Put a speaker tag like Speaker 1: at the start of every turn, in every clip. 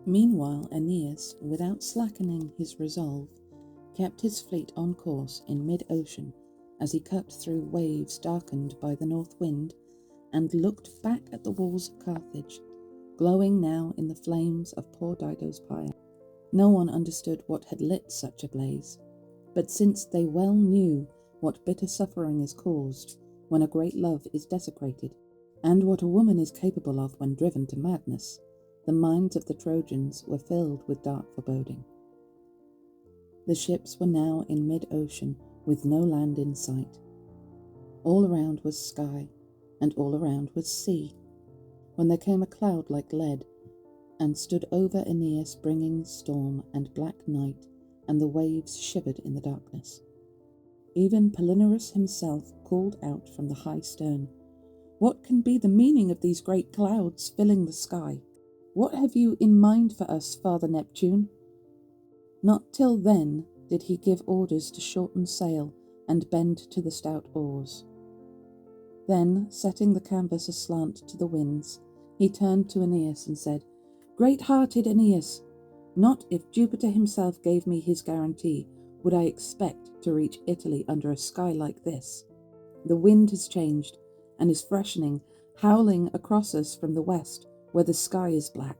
Speaker 1: Meanwhile Aeneas, without slackening his resolve, kept his fleet on course in mid-ocean as he cut through waves darkened by the north wind, and looked back at the walls of Carthage, glowing now in the flames of poor Dido's pyre. No one understood what had lit such a blaze, but since they well knew what bitter suffering is caused when a great love is desecrated, and what a woman is capable of when driven to madness, the minds of the Trojans were filled with dark foreboding. The ships were now in mid-ocean with no land in sight. All around was sky, and all around was sea, when there came a cloud like lead, and stood over Aeneas, bringing storm and black night, and the waves shivered in the darkness. Even Palinurus himself called out from the high stern, "What can be the meaning of these great clouds filling the sky? What have you in mind for us, Father Neptune?" Not till then did he give orders to shorten sail and bend to the stout oars. Then, setting the canvas aslant to the winds, he turned to Aeneas and said, "Great-hearted Aeneas, not if Jupiter himself gave me his guarantee would I expect to reach Italy under a sky like this. The wind has changed and is freshening, howling across us from the west where the sky is black.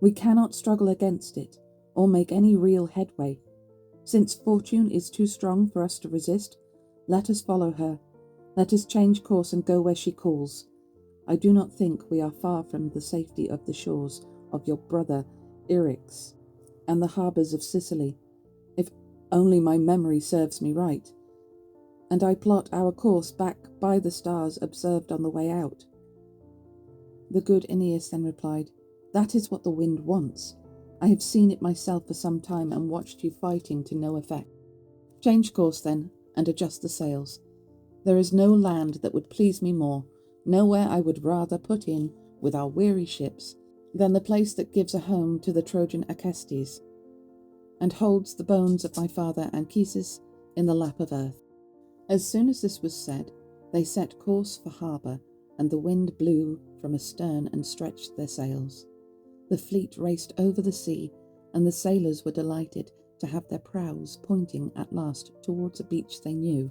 Speaker 1: We cannot struggle against it or make any real headway. Since fortune is too strong for us to resist, let us follow her. Let us change course and go where she calls. I do not think we are far from the safety of the shores of your brother Eryx and the harbours of Sicily, if only my memory serves me right, and I plot our course back by the stars observed on the way out." The good Aeneas then replied, "That is what the wind wants. I have seen it myself for some time and watched you fighting to no effect. Change course then, and adjust the sails. There is no land that would please me more, nowhere I would rather put in with our weary ships, than the place that gives a home to the Trojan Acestes, and holds the bones of my father Anchises in the lap of earth." As soon as this was said, they set course for harbour, and the wind blew from astern and stretched their sails. The fleet raced over the sea, and the sailors were delighted to have their prows pointing at last towards a beach they knew.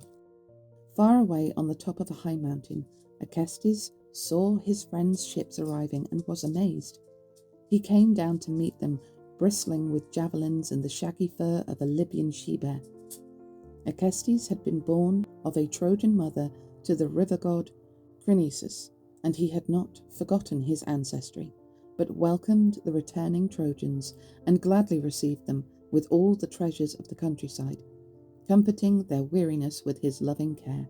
Speaker 1: Far away on the top of a high mountain, Acestes saw his friends' ships arriving and was amazed. He came down to meet them, bristling with javelins and the shaggy fur of a Libyan she-bear. Acestes had been born of a Trojan mother to the river god Crinisus, and he had not forgotten his ancestry, but welcomed the returning Trojans and gladly received them with all the treasures of the countryside, comforting their weariness with his loving care.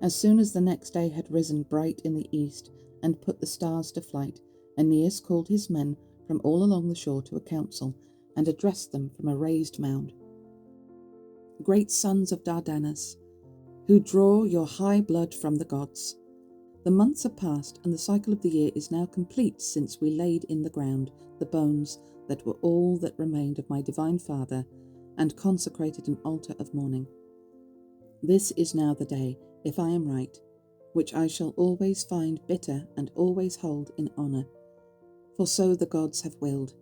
Speaker 1: As soon as the next day had risen bright in the east and put the stars to flight, Aeneas called his men from all along the shore to a council and addressed them from a raised mound. "Great sons of Dardanus, who draw your high blood from the gods, the months are past and the cycle of the year is now complete since we laid in the ground the bones that were all that remained of my divine father and consecrated an altar of mourning. This is now the day, if I am right, which I shall always find bitter and always hold in honour, for so the gods have willed.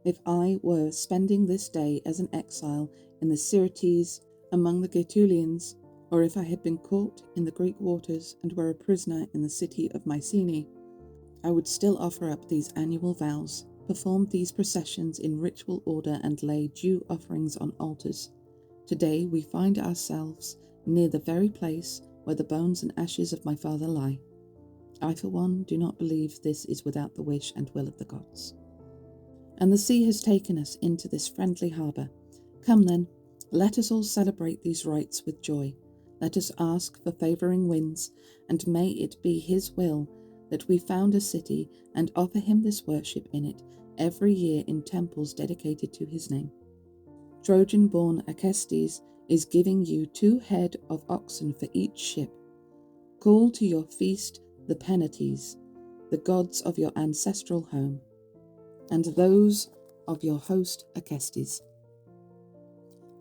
Speaker 1: If I were spending this day as an exile in the Syrtes among the Gaetulians, or if I had been caught in the Greek waters and were a prisoner in the city of Mycenae, I would still offer up these annual vows, perform these processions in ritual order, and lay due offerings on altars. Today we find ourselves near the very place where the bones and ashes of my father lie. I, for one, do not believe this is without the wish and will of the gods. And the sea has taken us into this friendly harbour. Come then, let us all celebrate these rites with joy. Let us ask for favouring winds, and may it be his will that we found a city and offer him this worship in it every year in temples dedicated to his name. Trojan-born Acestes is giving you 2 head of oxen for each ship. Call to your feast the Penates, the gods of your ancestral home, and those of your host Acestes.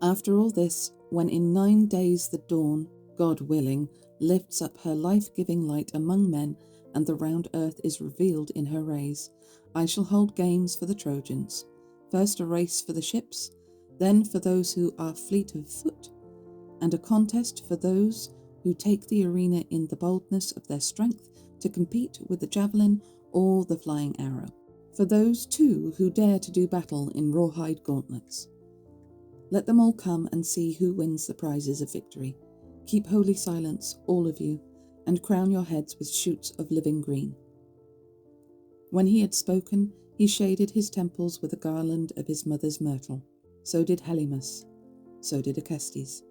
Speaker 1: After all this, when in 9 days the dawn, God willing, lifts up her life-giving light among men, and the round earth is revealed in her rays. I shall hold games for the Trojans, first a race for the ships, then for those who are fleet of foot, and a contest for those who take the arena in the boldness of their strength to compete with the javelin or the flying arrow, for those too who dare to do battle in rawhide gauntlets. Let them all come and see who wins the prizes of victory. Keep holy silence, all of you, and crown your heads with shoots of living green." When he had spoken, he shaded his temples with a garland of his mother's myrtle. So did Helymus, so did Acestes,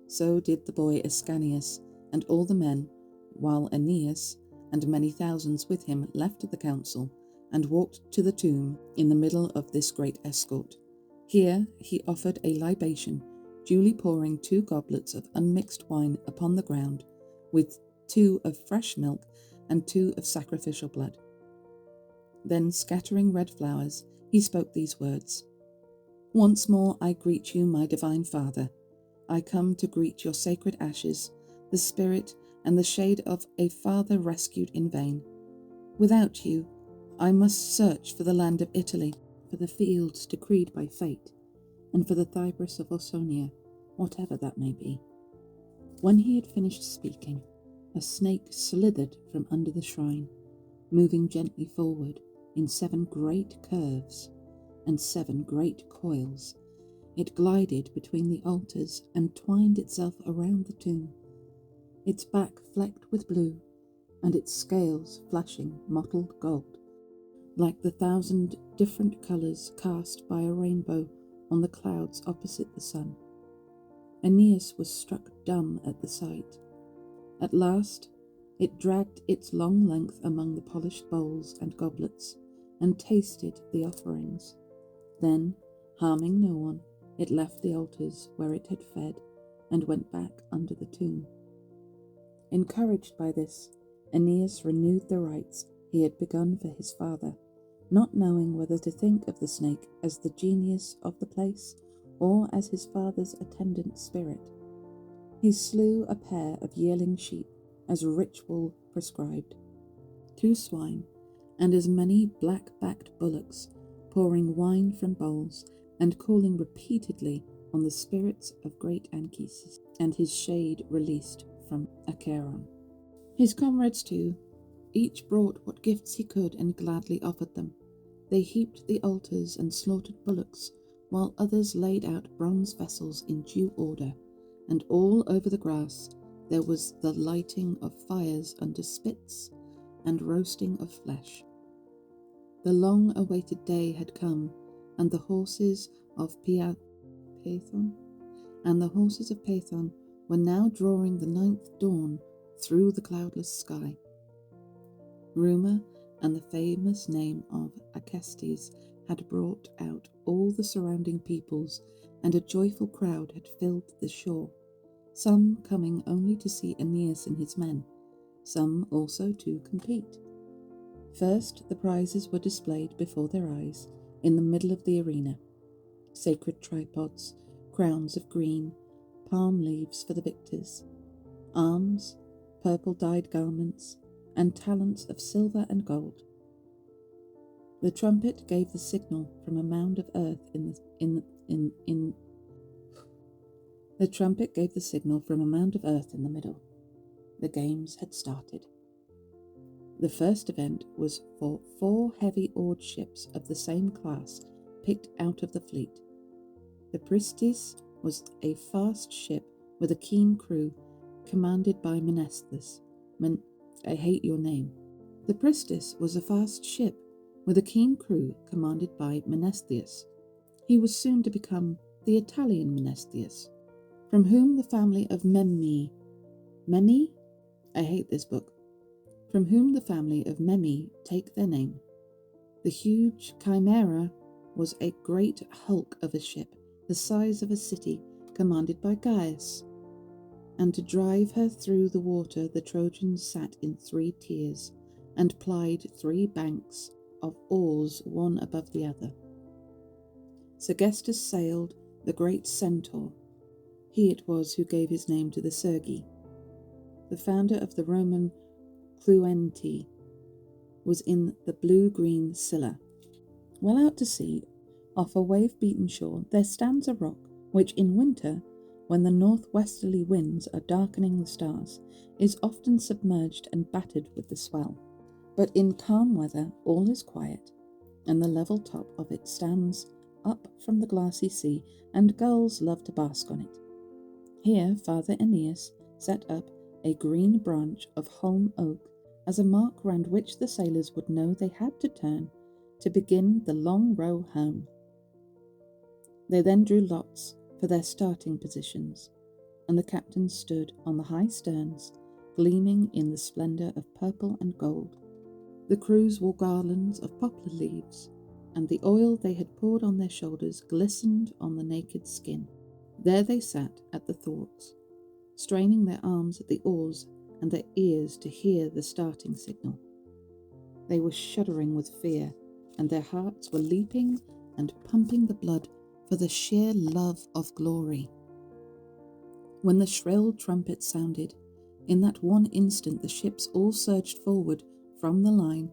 Speaker 1: so did the boy Ascanius, and all the men, while Aeneas and many thousands with him left the council and walked to the tomb in the middle of this great escort. Here he offered a libation, duly pouring 2 goblets of unmixed wine upon the ground, with 2 of fresh milk and 2 of sacrificial blood. Then, scattering red flowers, he spoke these words: "Once more I greet you, my divine father. I come to greet your sacred ashes, the spirit and the shade of a father rescued in vain. Without you, I must search for the land of Italy, for the fields decreed by fate, and for the Thybris of Ausonia, whatever that may be." When he had finished speaking, a snake slithered from under the shrine, moving gently forward in 7 great curves and 7 great coils. It glided between the altars and twined itself around the tomb, its back flecked with blue, and its scales flashing mottled gold, like the 1,000 different colours cast by a rainbow on the clouds opposite the sun. Aeneas was struck dumb at the sight. At last, it dragged its long length among the polished bowls and goblets, and tasted the offerings. Then, harming no one, it left the altars where it had fed, and went back under the tomb. Encouraged by this, Aeneas renewed the rites he had begun for his father, not knowing whether to think of the snake as the genius of the place, or as his father's attendant spirit. He slew a pair of yearling sheep, as ritual prescribed, 2 swine, and as many black-backed bullocks, pouring wine from bowls, and calling repeatedly on the spirits of great Anchises, and his shade released from Acheron. His comrades too, each brought what gifts he could and gladly offered them. They heaped the altars and slaughtered bullocks, while others laid out bronze vessels in due order, and all over the grass there was the lighting of fires under spits and roasting of flesh. The long-awaited day had come, and the horses of Paethon were now drawing the 9th dawn through the cloudless sky. Rumour and the famous name of Acestes had brought out all the surrounding peoples, and a joyful crowd had filled the shore, some coming only to see Aeneas and his men, some also to compete. First, the prizes were displayed before their eyes in the middle of the arena: sacred tripods, crowns of green, palm leaves for the victors, arms, purple-dyed garments, and talents of silver and gold. The trumpet gave the signal from a mound of earth The trumpet gave the signal from a mound of earth in the middle. The games had started. The first event was for 4 heavy-oared ships of the same class picked out of the fleet. The Pristis was a fast ship with a keen crew commanded by Menestheus. I hate your name. The Pristis was a fast ship with a keen crew commanded by Menestheus. He was soon to become the Italian Menestheus, from whom the family of Memmi? I hate this book. From whom the family of Memmi take their name. The huge Chimera was a great hulk of a ship, the size of a city, commanded by Gaius. And to drive her through the water the Trojans sat in 3 tiers, and plied 3 banks of oars one above the other. Sergestus sailed the great Centaur. He it was who gave his name to the Sergi. the founder of the Roman Cluenti, was in the blue-green Scylla. Well out to sea, off a wave-beaten shore, there stands a rock which in winter, when the northwesterly winds are darkening the stars, is often submerged and battered with the swell. But in calm weather all is quiet, and the level top of it stands up from the glassy sea, and gulls love to bask on it. Here Father Aeneas set up a green branch of holm oak as a mark round which the sailors would know they had to turn to begin the long row home. They then drew lots for their starting positions, and the captains stood on the high sterns, gleaming in the splendour of purple and gold. The crews wore garlands of poplar leaves, and the oil they had poured on their shoulders glistened on the naked skin. There they sat at the thwarts, straining their arms at the oars and their ears to hear the starting signal. They were shuddering with fear, and their hearts were leaping and pumping the blood for the sheer love of glory. When the shrill trumpet sounded, in that one instant the ships all surged forward from the line,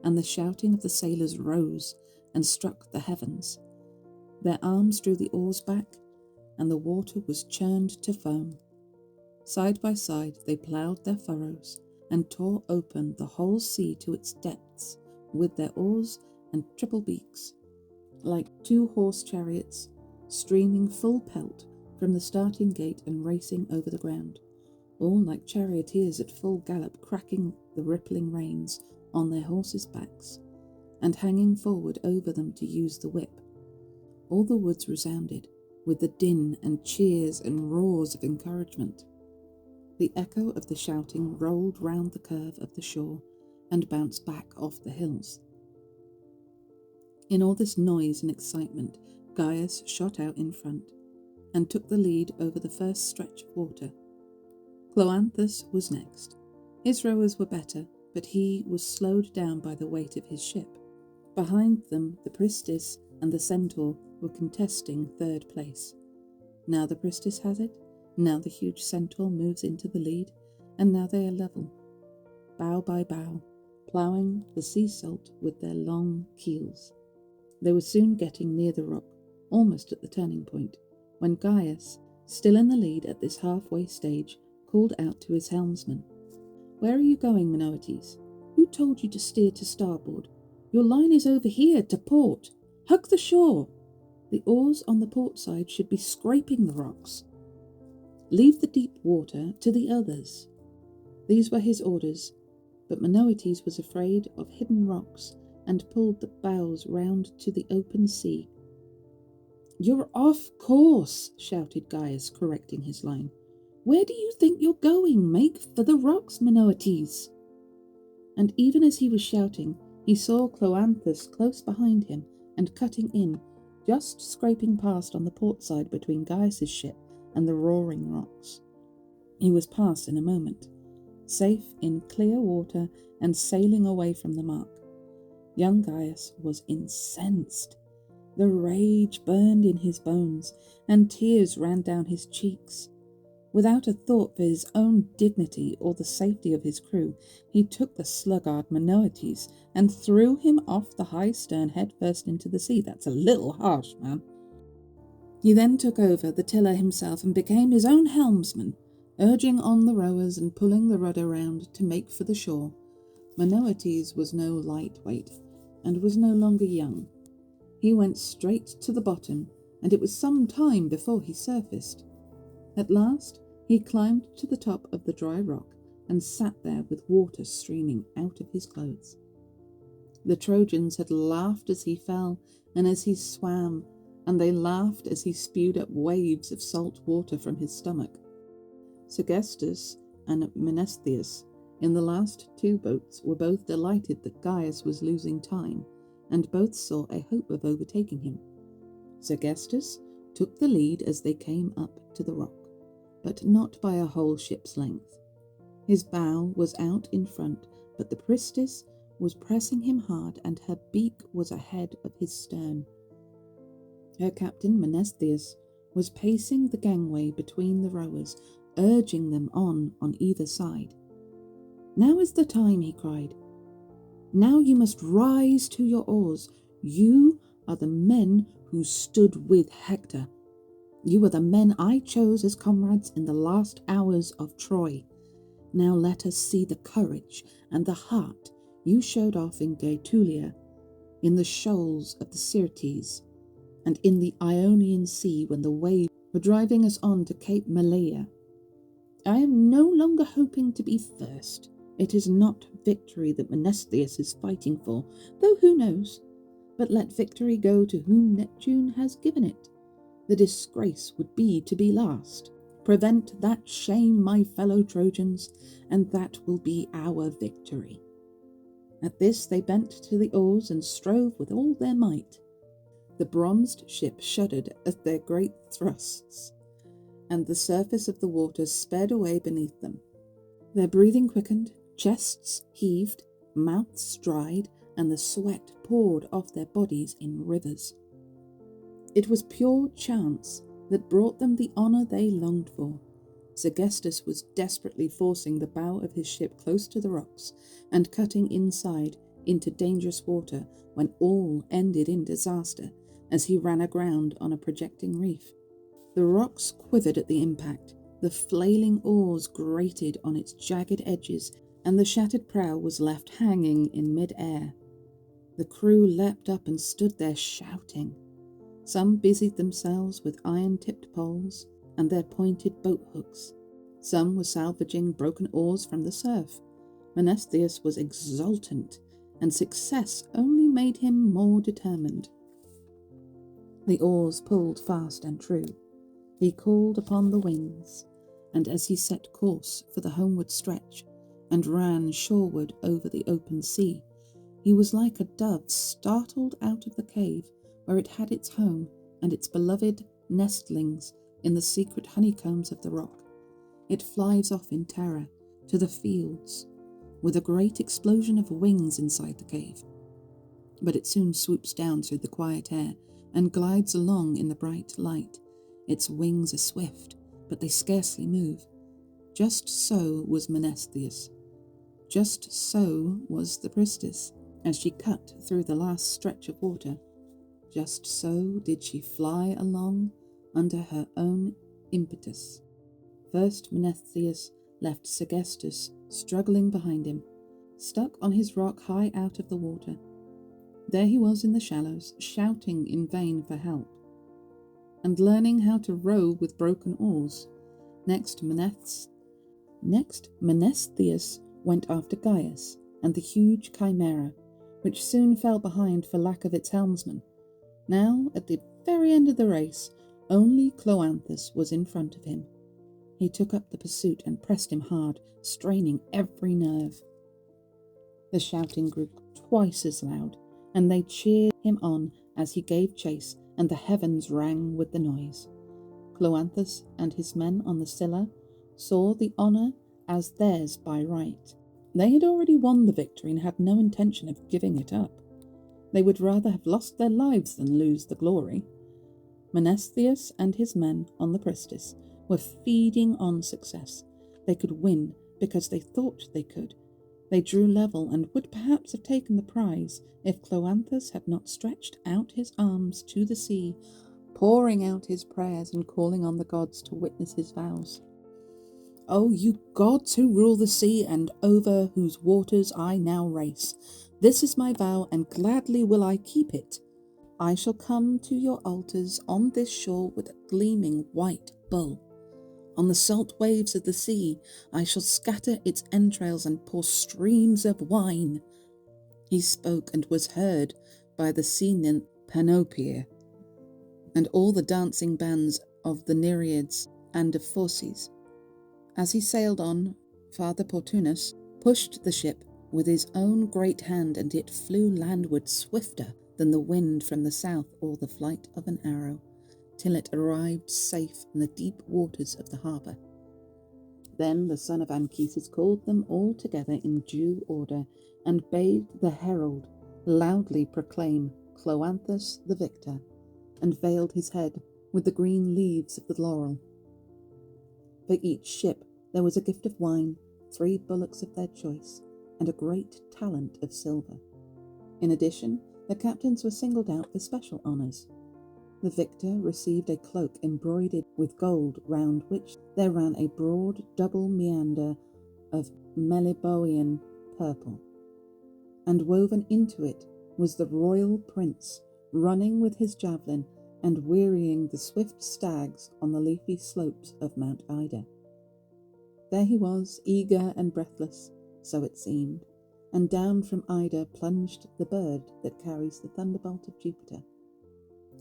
Speaker 1: and the shouting of the sailors rose and struck the heavens. Their arms drew the oars back, and the water was churned to foam. Side by side they ploughed their furrows, and tore open the whole sea to its depths with their oars and triple beaks, like two horse chariots, streaming full pelt from the starting gate and racing over the ground, all like charioteers at full gallop, cracking the rippling reins on their horses' backs, and hanging forward over them to use the whip. All the woods resounded with the din and cheers and roars of encouragement. The echo of the shouting rolled round the curve of the shore and bounced back off the hills. In all this noise and excitement, Gaius shot out in front and took the lead over the first stretch of water. Cloanthus was next. His rowers were better, but he was slowed down by the weight of his ship. Behind them, the Pristis and the Centaur were contesting third place. Now the Pristis has it, now the huge Centaur moves into the lead, and now they are level, bow by bow, ploughing the sea salt with their long keels. They were soon getting near the rock, almost at the turning point, when Gaius, still in the lead at this halfway stage, called out to his helmsman. "Where are you going, Minoetes? Who told you to steer to starboard? Your line is over here, to port. Hug the shore. The oars on the port side should be scraping the rocks. Leave the deep water to the others." These were his orders, but Minoetes was afraid of hidden rocks and pulled the bows round to the open sea. "You're off course," shouted Gaius, correcting his line. "Where do you think you're going? Make for the rocks, Minoetes." And even as he was shouting, he saw Cloanthus close behind him and cutting in, just scraping past on the port side between Gaius's ship and the roaring rocks. He was past in a moment, safe in clear water and sailing away from the mark. Young Gaius was incensed. The rage burned in his bones, and tears ran down his cheeks. Without a thought for his own dignity or the safety of his crew, he took the sluggard Minoetes and threw him off the high stern headfirst into the sea. That's a little harsh, man. He then took over the tiller himself and became his own helmsman, urging on the rowers and pulling the rudder round to make for the shore. Minoetes was no lightweight, and was no longer young. He went straight to the bottom, and it was some time before he surfaced. At last he climbed to the top of the dry rock and sat there with water streaming out of his clothes. The Trojans had laughed as he fell and as he swam, and they laughed as he spewed up waves of salt water from his stomach. Sergestus and Mnestheus, in the last two boats, were both delighted that Gaius was losing time, and both saw a hope of overtaking him. Sergestus took the lead as they came up to the rock, but not by a whole ship's length. His bow was out in front, but the Pristis was pressing him hard, and her beak was ahead of his stern. Her captain, Mnestheus, was pacing the gangway between the rowers, urging them on either side. "Now is the time," he cried. "Now you must rise to your oars. You are the men who stood with Hector. You are the men I chose as comrades in the last hours of Troy. Now let us see the courage and the heart you showed off in Gaetulia, in the shoals of the Syrtes, and in the Ionian Sea when the waves were driving us on to Cape Malea. I am no longer hoping to be first. It is not victory that Mnestheus is fighting for, though who knows? But let victory go to whom Neptune has given it. The disgrace would be to be last. Prevent that shame, my fellow Trojans, and that will be our victory." At this they bent to the oars and strove with all their might. The bronzed ship shuddered at their great thrusts, and the surface of the water sped away beneath them. Their breathing quickened, chests heaved, mouths dried, and the sweat poured off their bodies in rivers. It was pure chance that brought them the honour they longed for. Sergestus was desperately forcing the bow of his ship close to the rocks and cutting inside into dangerous water when all ended in disaster as he ran aground on a projecting reef. The rocks quivered at the impact, the flailing oars grated on its jagged edges, and the shattered prow was left hanging in mid-air. The crew leapt up and stood there shouting. Some busied themselves with iron-tipped poles and their pointed boat hooks. Some were salvaging broken oars from the surf. Mnestheus was exultant, and success only made him more determined. The oars pulled fast and true. He called upon the winds, and as he set course for the homeward stretch and ran shoreward over the open sea, he was like a dove startled out of the cave where it had its home and its beloved nestlings in the secret honeycombs of the rock. It flies off in terror to the fields with a great explosion of wings inside the cave. But it soon swoops down through the quiet air and glides along in the bright light. Its wings are swift, but they scarcely move. Just so was Mnestheus. Just so was the priestess, as she cut through the last stretch of water. Just so did she fly along under her own impetus. First Mnestheus left Sergestus struggling behind him, stuck on his rock high out of the water. There he was in the shallows, shouting in vain for help, and learning how to row with broken oars. Next Mnestheus went after Gaius and the huge Chimera, which soon fell behind for lack of its helmsman. Now, at the very end of the race, only Cloanthus was in front of him. He took up the pursuit and pressed him hard, straining every nerve. The shouting grew twice as loud, and they cheered him on as he gave chase, and the heavens rang with the noise. Cloanthus and his men on the Scylla saw the honour as theirs by right. They had already won the victory and had no intention of giving it up. They would rather have lost their lives than lose the glory. Mnestheus and his men on the priestess were feeding on success. They could win because they thought they could. They drew level and would perhaps have taken the prize if Cloanthus had not stretched out his arms to the sea, pouring out his prayers and calling on the gods to witness his vows. "O you gods who rule the sea and over whose waters I now race, this is my vow, and gladly will I keep it. I shall come to your altars on this shore with a gleaming white bull. On the salt waves of the sea I shall scatter its entrails and pour streams of wine." He spoke and was heard by the sea nymph Panopea and all the dancing bands of the Nereids and of Phorcys. As he sailed on, Father Portunus pushed the ship with his own great hand, and it flew landward swifter than the wind from the south or the flight of an arrow, till it arrived safe in the deep waters of the harbour. Then the son of Anchises called them all together in due order, and bade the herald loudly proclaim Cloanthus the victor, and veiled his head with the green leaves of the laurel. For each ship there was a gift of wine, 3 bullocks of their choice, and a great talent of silver. In addition, the captains were singled out for special honours. The victor received a cloak embroidered with gold, round which there ran a broad double meander of Meliboean purple, and woven into it was the royal prince, running with his javelin and wearying the swift stags on the leafy slopes of Mount Ida. There he was, eager and breathless, so it seemed, and down from Ida plunged the bird that carries the thunderbolt of Jupiter,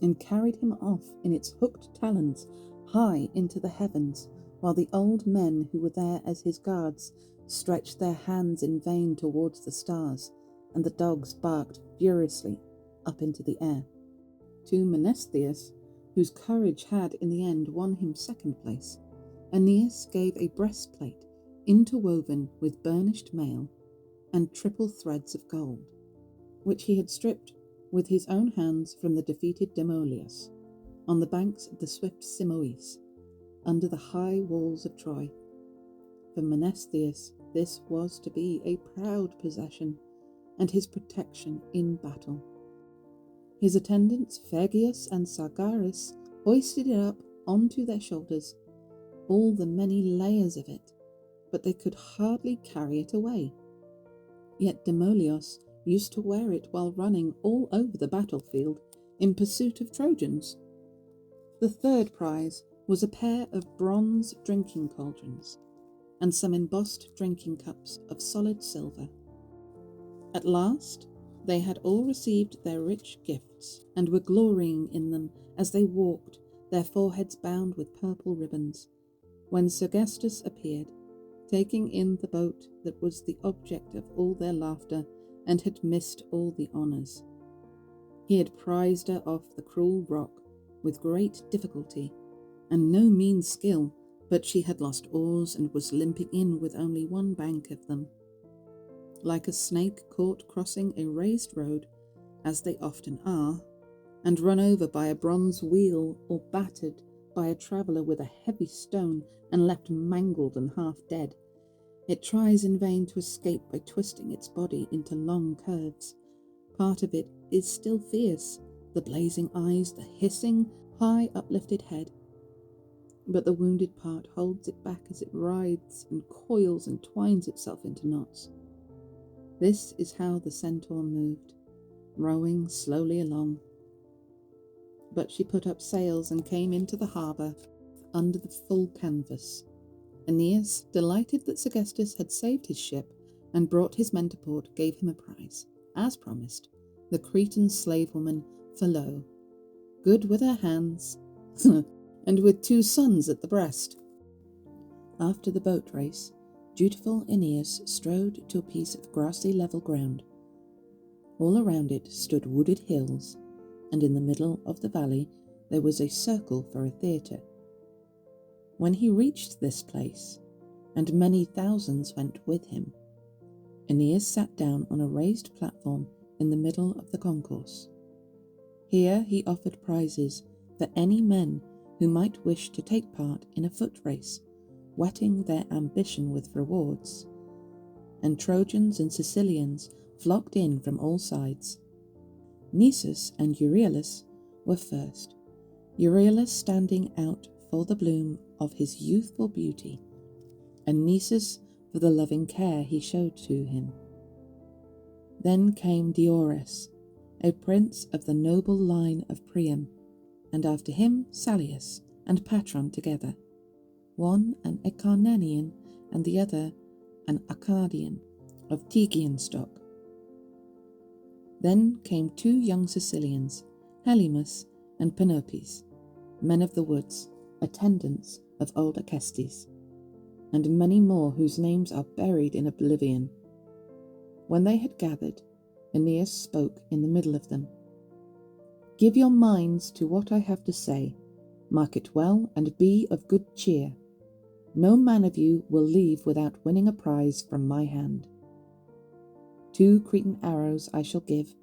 Speaker 1: and carried him off in its hooked talons high into the heavens, while the old men who were there as his guards stretched their hands in vain towards the stars, and the dogs barked furiously up into the air. To Mnestheus, whose courage had in the end won him second place, Aeneas gave a breastplate interwoven with burnished mail and triple threads of gold, which he had stripped with his own hands from the defeated Demoleus, on the banks of the swift Simois, under the high walls of Troy. For Mnestheus this was to be a proud possession, and his protection in battle. His attendants Phegeus and Sargeras hoisted it up onto their shoulders, all the many layers of it, but they could hardly carry it away. Yet Demoleos used to wear it while running all over the battlefield in pursuit of Trojans. The third prize was a pair of bronze drinking cauldrons and some embossed drinking cups of solid silver. At last they had all received their rich gifts and were glorying in them as they walked, their foreheads bound with purple ribbons, when Sergestus appeared, taking in the boat that was the object of all their laughter and had missed all the honours. He had prized her off the cruel rock with great difficulty and no mean skill, but she had lost oars and was limping in with only one bank of them. Like a snake caught crossing a raised road, as they often are, and run over by a bronze wheel or battered by a traveller with a heavy stone and left mangled and half dead, it tries in vain to escape by twisting its body into long curves. Part of it is still fierce, the blazing eyes, the hissing, high uplifted head, but the wounded part holds it back as it writhes and coils and twines itself into knots. This is how the centaur moved, rowing slowly along. But she put up sails and came into the harbour under the full canvas. Aeneas, delighted that Sergestus had saved his ship and brought his men to port, gave him a prize, as promised, the Cretan slave woman Philo, good with her hands, and with 2 sons at the breast. After the boat race, dutiful Aeneas strode to a piece of grassy level ground. All around it stood wooded hills, and in the middle of the valley there was a circle for a theatre. When he reached this place, and many thousands went with him, Aeneas sat down on a raised platform in the middle of the concourse. Here he offered prizes for any men who might wish to take part in a foot race, whetting their ambition with rewards, and Trojans and Sicilians flocked in from all sides. Nisus and Euryalus were first, Euryalus standing out for the bloom of his youthful beauty, and Nisus for the loving care he showed to him. Then came Diores, a prince of the noble line of Priam, and after him Salius and Patron together, one an Acarnanian and the other an Arcadian of Tegean stock. Then came 2 young Sicilians, Helymus and Panopes, men of the woods, attendants of old Acestes, and many more whose names are buried in oblivion. When they had gathered, Aeneas spoke in the middle of them. "Give your minds to what I have to say, mark it well, and be of good cheer. No man of you will leave without winning a prize from my hand. 2 Cretan arrows I shall give,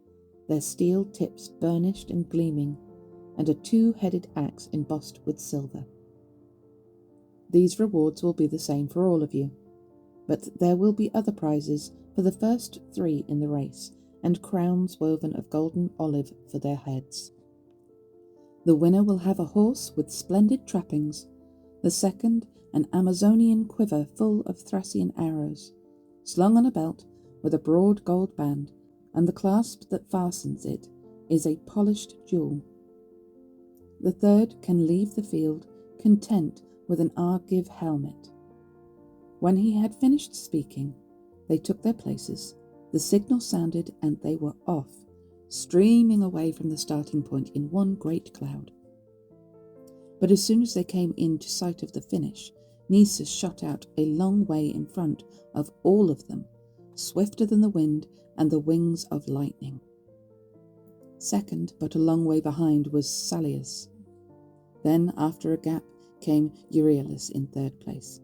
Speaker 1: their steel tips burnished and gleaming, and a 2-headed axe embossed with silver. These rewards will be the same for all of you, but there will be other prizes for the first 3 in the race, and crowns woven of golden olive for their heads. The winner will have a horse with splendid trappings, the second an Amazonian quiver full of Thracian arrows, slung on a belt with a broad gold band, and the clasp that fastens it is a polished jewel. The third can leave the field content with an Argive helmet. When he had finished speaking, they took their places, the signal sounded, and they were off, streaming away from the starting point in one great cloud. But as soon as they came into sight of the finish, Nisus shot out a long way in front of all of them, swifter than the wind and the wings of lightning. Second, but a long way behind, was Salius. Then, after a gap, came Euryalus in third place.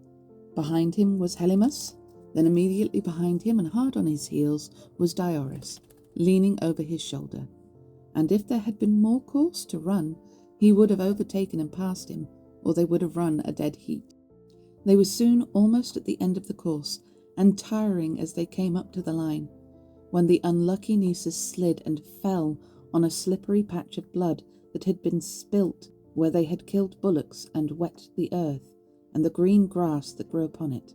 Speaker 1: Behind him was Helymus. Then immediately behind him and hard on his heels was Diores, leaning over his shoulder. And if there had been more course to run, he would have overtaken and passed him, or they would have run a dead heat. They were soon almost at the end of the course, and tiring as they came up to the line, when the unlucky Nisus slid and fell on a slippery patch of blood that had been spilt where they had killed bullocks and wet the earth and the green grass that grew upon it.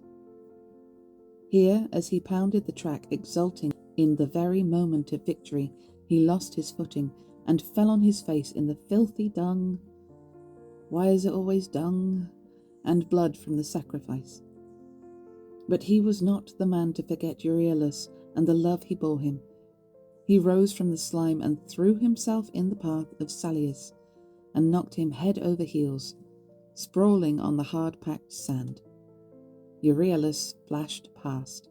Speaker 1: Here, as he pounded the track, exulting in the very moment of victory, he lost his footing and fell on his face in the filthy dung. Why is it always dung? And blood from the sacrifice. But he was not the man to forget Euryalus and the love he bore him. He rose from the slime and threw himself in the path of Salius, and knocked him head over heels, sprawling on the hard-packed sand. Euryalus flashed past.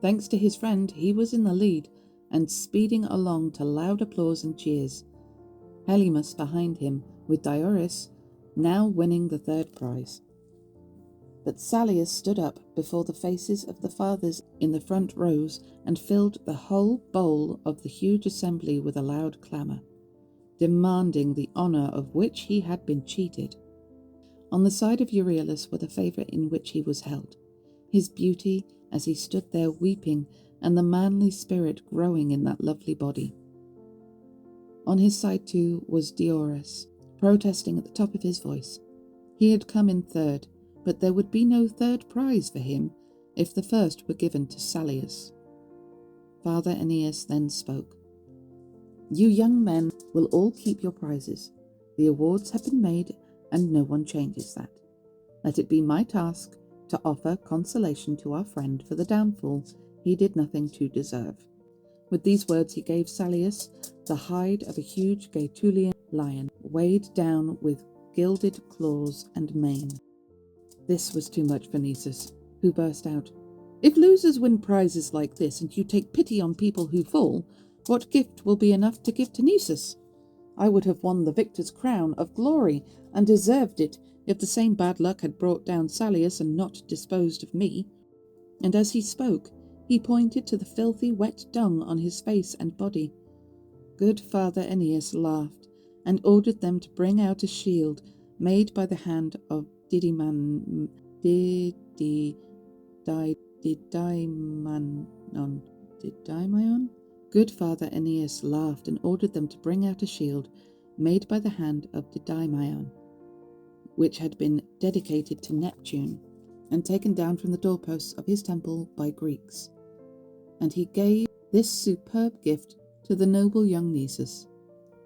Speaker 1: Thanks to his friend, he was in the lead, and speeding along to loud applause and cheers. Helymus behind him, with Diores now winning the third prize. But Salius stood up before the faces of the fathers in the front rows and filled the whole bowl of the huge assembly with a loud clamour, demanding the honour of which he had been cheated. On the side of Euryalus were the favour in which he was held, his beauty as he stood there weeping, and the manly spirit growing in that lovely body. On his side too was Diores, protesting at the top of his voice. He had come in third, but there would be no third prize for him if the first were given to Salius. Father Aeneas then spoke. You young men will all keep your prizes. The awards have been made, and no one changes that. Let it be my task to offer consolation to our friend for the downfall he did nothing to deserve. With these words he gave Salius the hide of a huge Gaetulian lion, weighed down with gilded claws and mane. This was too much for Nisus, who burst out, If losers win prizes like this, and you take pity on people who fall, what gift will be enough to give to Nisus? I would have won the victor's crown of glory, and deserved it, if the same bad luck had brought down Salius and not disposed of me. And as he spoke, he pointed to the filthy wet dung on his face and body. Good Father Aeneas laughed, and ordered them to bring out a shield made by the hand of Didymaon. Good Father Aeneas laughed and ordered them to bring out a shield made by the hand of Didymaon, which had been dedicated to Neptune and taken down from the doorposts of his temple by Greeks. And he gave this superb gift to the noble young Nisus.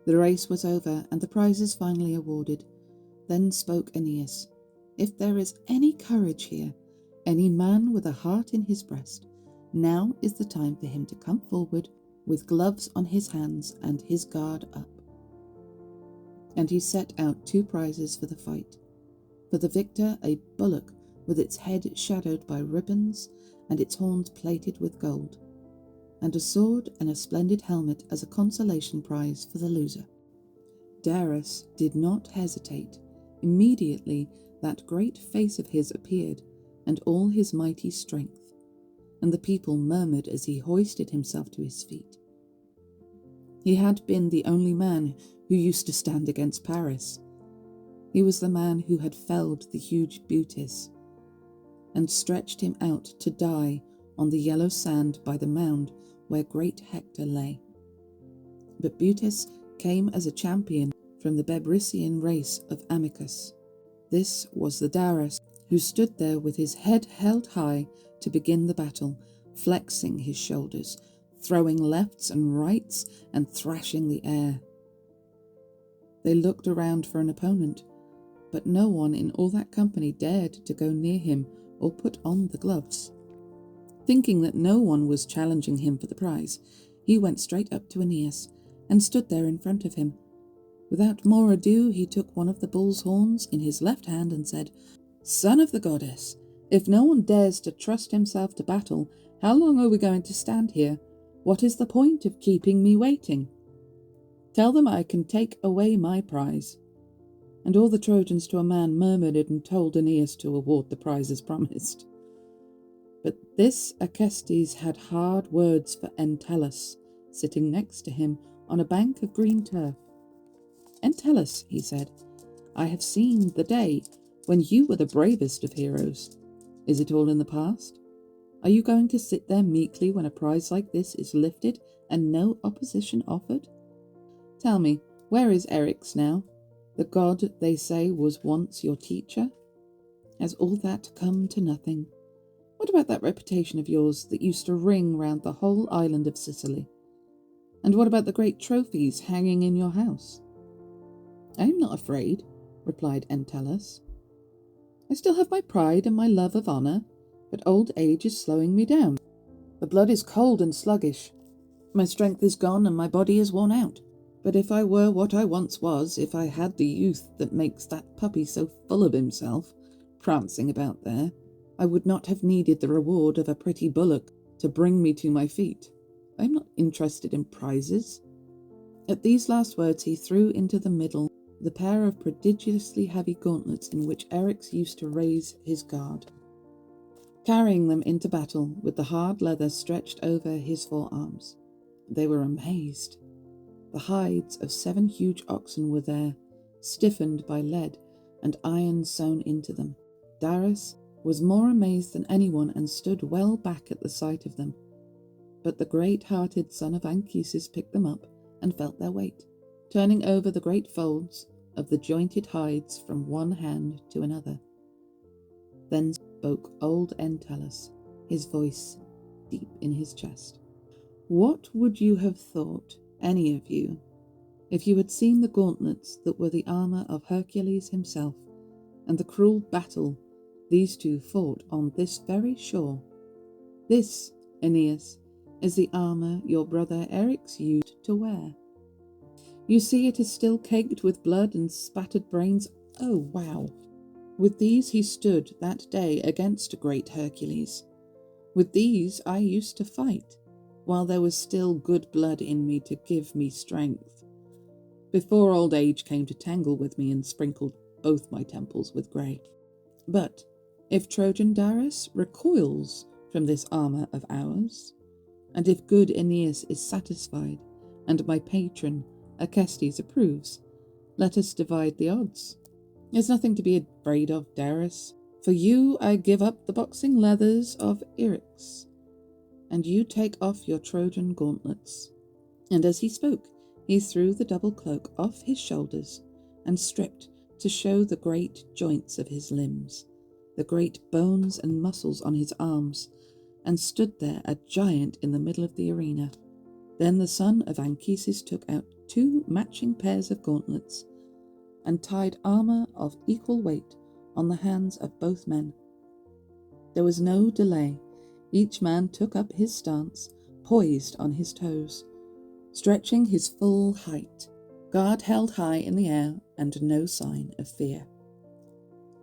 Speaker 1: The race was over, and the prizes finally awarded. Then spoke Aeneas. If there is any courage here, any man with a heart in his breast, now is the time for him to come forward with gloves on his hands and his guard up. And he set out 2 prizes for the fight. For the victor, a bullock with its head shadowed by ribbons and its horns plated with gold, and a sword and a splendid helmet as a consolation prize for the loser. Diores did not hesitate. Immediately that great face of his appeared, and all his mighty strength, and the people murmured as he hoisted himself to his feet. He had been the only man who used to stand against Paris. He was the man who had felled the huge Butis and stretched him out to die on the yellow sand by the mound where great Hector lay. But Butis came as a champion from the Bebrycian race of Amycus. This was the Dares, who stood there with his head held high to begin the battle, flexing his shoulders, throwing lefts and rights, and thrashing the air. They looked around for an opponent, but no one in all that company dared to go near him or put on the gloves. Thinking that no one was challenging him for the prize, he went straight up to Aeneas and stood there in front of him. Without more ado, he took one of the bull's horns in his left hand and said, "Son of the goddess, if no one dares to trust himself to battle, how long are we going to stand here? What is the point of keeping me waiting? Tell them I can take away my prize." And all the Trojans to a man murmured and told Aeneas to award the prize as promised. But this Anchises had hard words for Entellus, sitting next to him on a bank of green turf. "Entellus," he said, "I have seen the day when you were the bravest of heroes. Is it all in the past? Are you going to sit there meekly when a prize like this is lifted and no opposition offered? Tell me, where is Eryx now? The god they say was once your teacher? Has all that come to nothing? What about that reputation of yours that used to ring round the whole island of Sicily? And what about the great trophies hanging in your house?" "I am not afraid," replied Entellus. "I still have my pride and my love of honour, but old age is slowing me down. The blood is cold and sluggish. My strength is gone and my body is worn out. But if I were what I once was, if I had the youth that makes that puppy so full of himself, prancing about there, I would not have needed the reward of a pretty bullock to bring me to my feet. I am not interested in prizes." At these last words he threw into the middle the pair of prodigiously heavy gauntlets in which Eryx used to raise his guard, carrying them into battle with the hard leather stretched over his forearms. They were amazed. The hides of 7 huge oxen were there, stiffened by lead and iron sewn into them. Dares was more amazed than anyone and stood well back at the sight of them. But the great-hearted son of Anchises picked them up and felt their weight, turning over the great folds of the jointed hides from one hand to another. Then spoke old Entellus, his voice deep in his chest. "What would you have thought, any of you, if you had seen the gauntlets that were the armour of Hercules himself, and the cruel battle these two fought on this very shore? This, Aeneas, is the armour your brother Eryx used to wear. You see it is still caked with blood and spattered brains. Oh, wow! With these he stood that day against great Hercules. With these I used to fight, while there was still good blood in me to give me strength, before old age came to tangle with me and sprinkled both my temples with grey. But if Trojan Dares recoils from this armour of ours, and if good Aeneas is satisfied, and my patron Anchises approves, let us divide the odds. There's nothing to be afraid of, Dares. For you I give up the boxing leathers of Eryx, and you take off your Trojan gauntlets." And as he spoke, he threw the double cloak off his shoulders and stripped to show the great joints of his limbs, the great bones and muscles on his arms, and stood there a giant in the middle of the arena. Then the son of Anchises took out 2 matching pairs of gauntlets and tied armour of equal weight on the hands of both men. There was no delay. Each man took up his stance, poised on his toes, stretching his full height, guard held high in the air, and no sign of fear.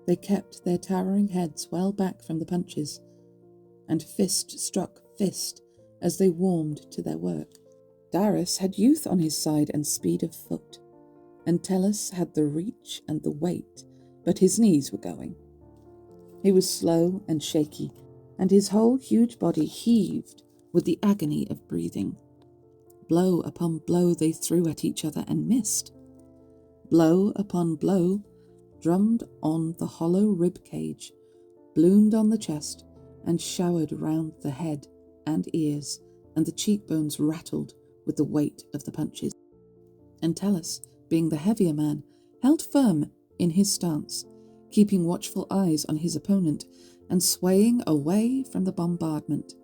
Speaker 1: They kept their towering heads well back from the punches, and fist struck fist as they warmed to their work. Dares had youth on his side and speed of foot. Entellus had the reach and the weight, but his knees were going. He was slow and shaky, and his whole huge body heaved with the agony of breathing. Blow upon blow they threw at each other and missed. Blow upon blow, drummed on the hollow rib cage, bloomed on the chest, and showered round the head and ears, and the cheekbones rattled with the weight of the punches. Entellus, being the heavier man, held firm in his stance, keeping watchful eyes on his opponent and swaying away from the bombardment.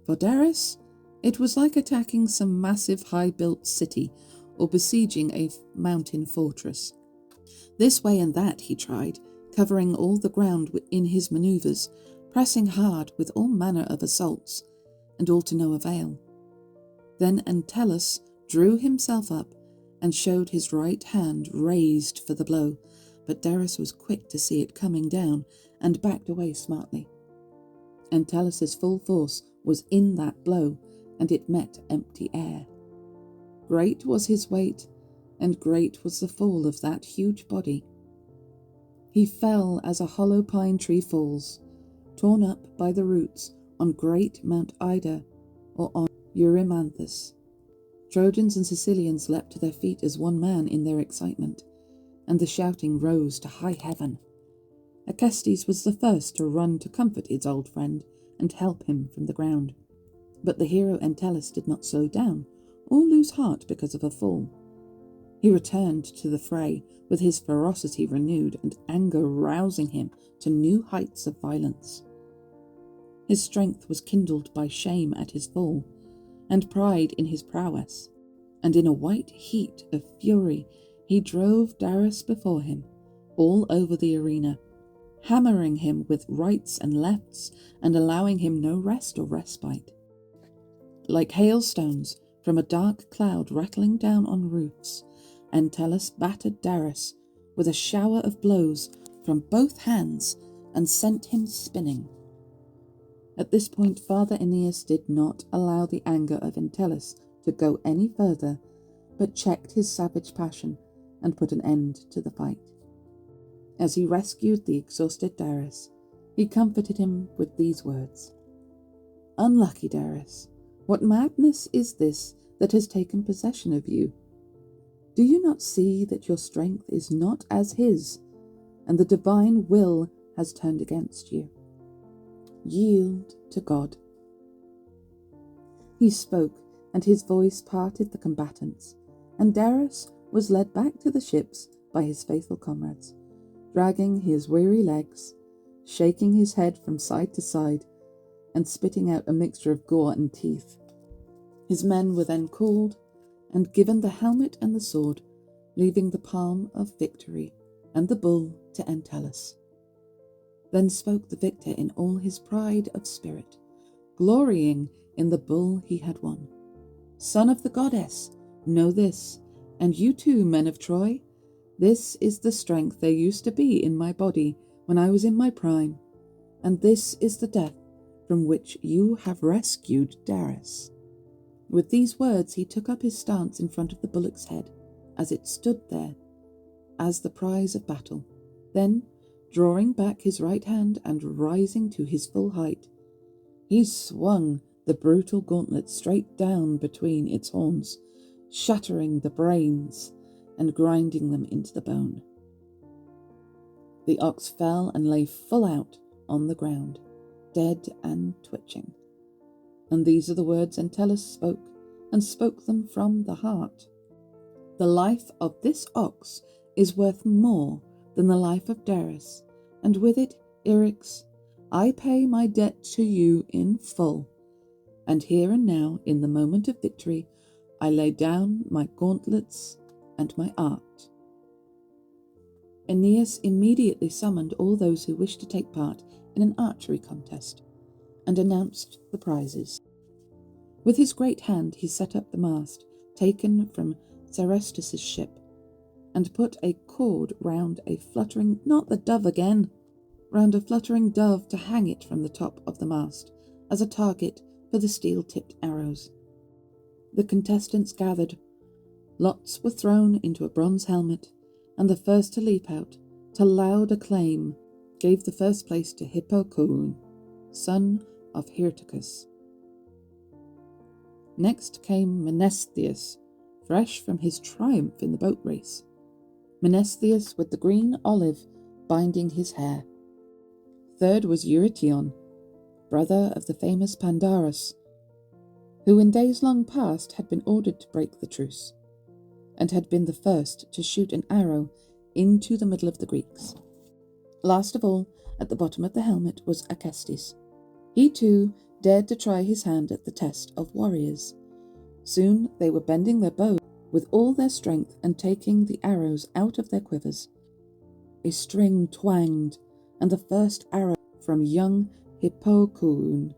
Speaker 1: For Darius, it was like attacking some massive high-built city or besieging a mountain fortress. This way and that he tried, covering all the ground in his manoeuvres, pressing hard with all manner of assaults, and all to no avail. Then Entellus drew himself up and showed his right hand raised for the blow, but Darius was quick to see it coming down and backed away smartly. Entellus's full force was in that blow, and it met empty air. Great was his weight, and great was the fall of that huge body. He fell as a hollow pine tree falls, torn up by the roots on great Mount Ida or on Erymanthus. Trojans and Sicilians leapt to their feet as one man in their excitement, and the shouting rose to high heaven. Acestes was the first to run to comfort his old friend and help him from the ground. But the hero Entellus did not slow down or lose heart because of a fall. He returned to the fray with his ferocity renewed and anger rousing him to new heights of violence. His strength was kindled by shame at his fall, and pride in his prowess, and in a white heat of fury he drove Darius before him, all over the arena, hammering him with rights and lefts, and allowing him no rest or respite. Like hailstones from a dark cloud rattling down on roofs, Entellus battered Darius with a shower of blows from both hands and sent him spinning. At this point, Father Aeneas did not allow the anger of Entellus to go any further, but checked his savage passion and put an end to the fight. As he rescued the exhausted Darius, he comforted him with these words: "Unlucky Darius, what madness is this that has taken possession of you? Do you not see that your strength is not as his, and the divine will has turned against you? Yield to God." He spoke, and his voice parted the combatants, and Darius was led back to the ships by his faithful comrades, dragging his weary legs, shaking his head from side to side, and spitting out a mixture of gore and teeth. His men were then called and given the helmet and the sword, leaving the palm of victory and the bull to Entellus. Then spoke the victor in all his pride of spirit, glorying in the bull he had won. "Son of the goddess, know this, and you too, men of Troy, this is the strength there used to be in my body when I was in my prime, and this is the death from which you have rescued Darius." With these words he took up his stance in front of the bullock's head, as it stood there, as the prize of battle. Then, drawing back his right hand and rising to his full height, he swung the brutal gauntlet straight down between its horns, shattering the brains and grinding them into the bone. The ox fell and lay full out on the ground, dead and twitching. And these are the words Entellus spoke, and spoke them from the heart: "The life of this ox is worth more than the life of Darius, and with it, Eryx, I pay my debt to you in full. And here and now, in the moment of victory, I lay down my gauntlets and my art." Aeneas immediately summoned all those who wished to take part in an archery contest, and announced the prizes. With his great hand he set up the mast, taken from Serestus' ship, and put a cord round a fluttering, not the dove again, round a fluttering dove to hang it from the top of the mast, as a target for the steel-tipped arrows. The contestants gathered. Lots were thrown into a bronze helmet, and the first to leap out, to loud acclaim, gave the first place to Hippocoon, son of Hyrtacus. Next came Menestheus, fresh from his triumph in the boat race. Mnestheus with the green olive binding his hair. Third was Eurytion, brother of the famous Pandarus, who in days long past had been ordered to break the truce, and had been the first to shoot an arrow into the middle of the Greeks. Last of all, at the bottom of the helmet, was Acestes. He too dared to try his hand at the test of warriors. Soon they were bending their bows with all their strength and taking the arrows out of their quivers. A string twanged, and the first arrow from young Hippocoon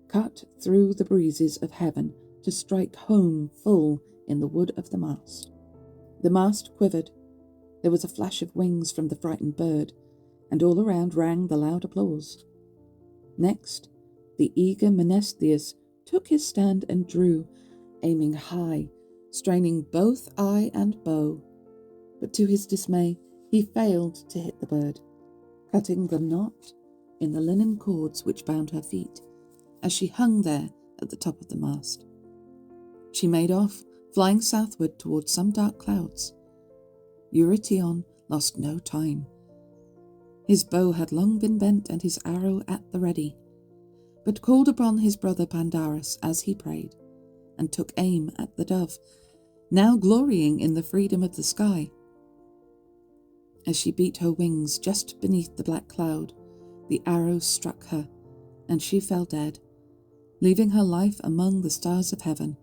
Speaker 1: cut through the breezes of heaven to strike home full in the wood of the mast. The mast quivered. There was a flash of wings from the frightened bird, and all around rang the loud applause. Next, the eager Mnestheus took his stand and drew, aiming high, straining both eye and bow. But to his dismay, he failed to hit the bird, cutting the knot in the linen cords which bound her feet, as she hung there at the top of the mast. She made off, flying southward towards some dark clouds. Eurytion lost no time. His bow had long been bent and his arrow at the ready, but called upon his brother Pandarus as he prayed, and took aim at the dove, now glorying in the freedom of the sky. As she beat her wings just beneath the black cloud, the arrow struck her, and she fell dead, leaving her life among the stars of heaven,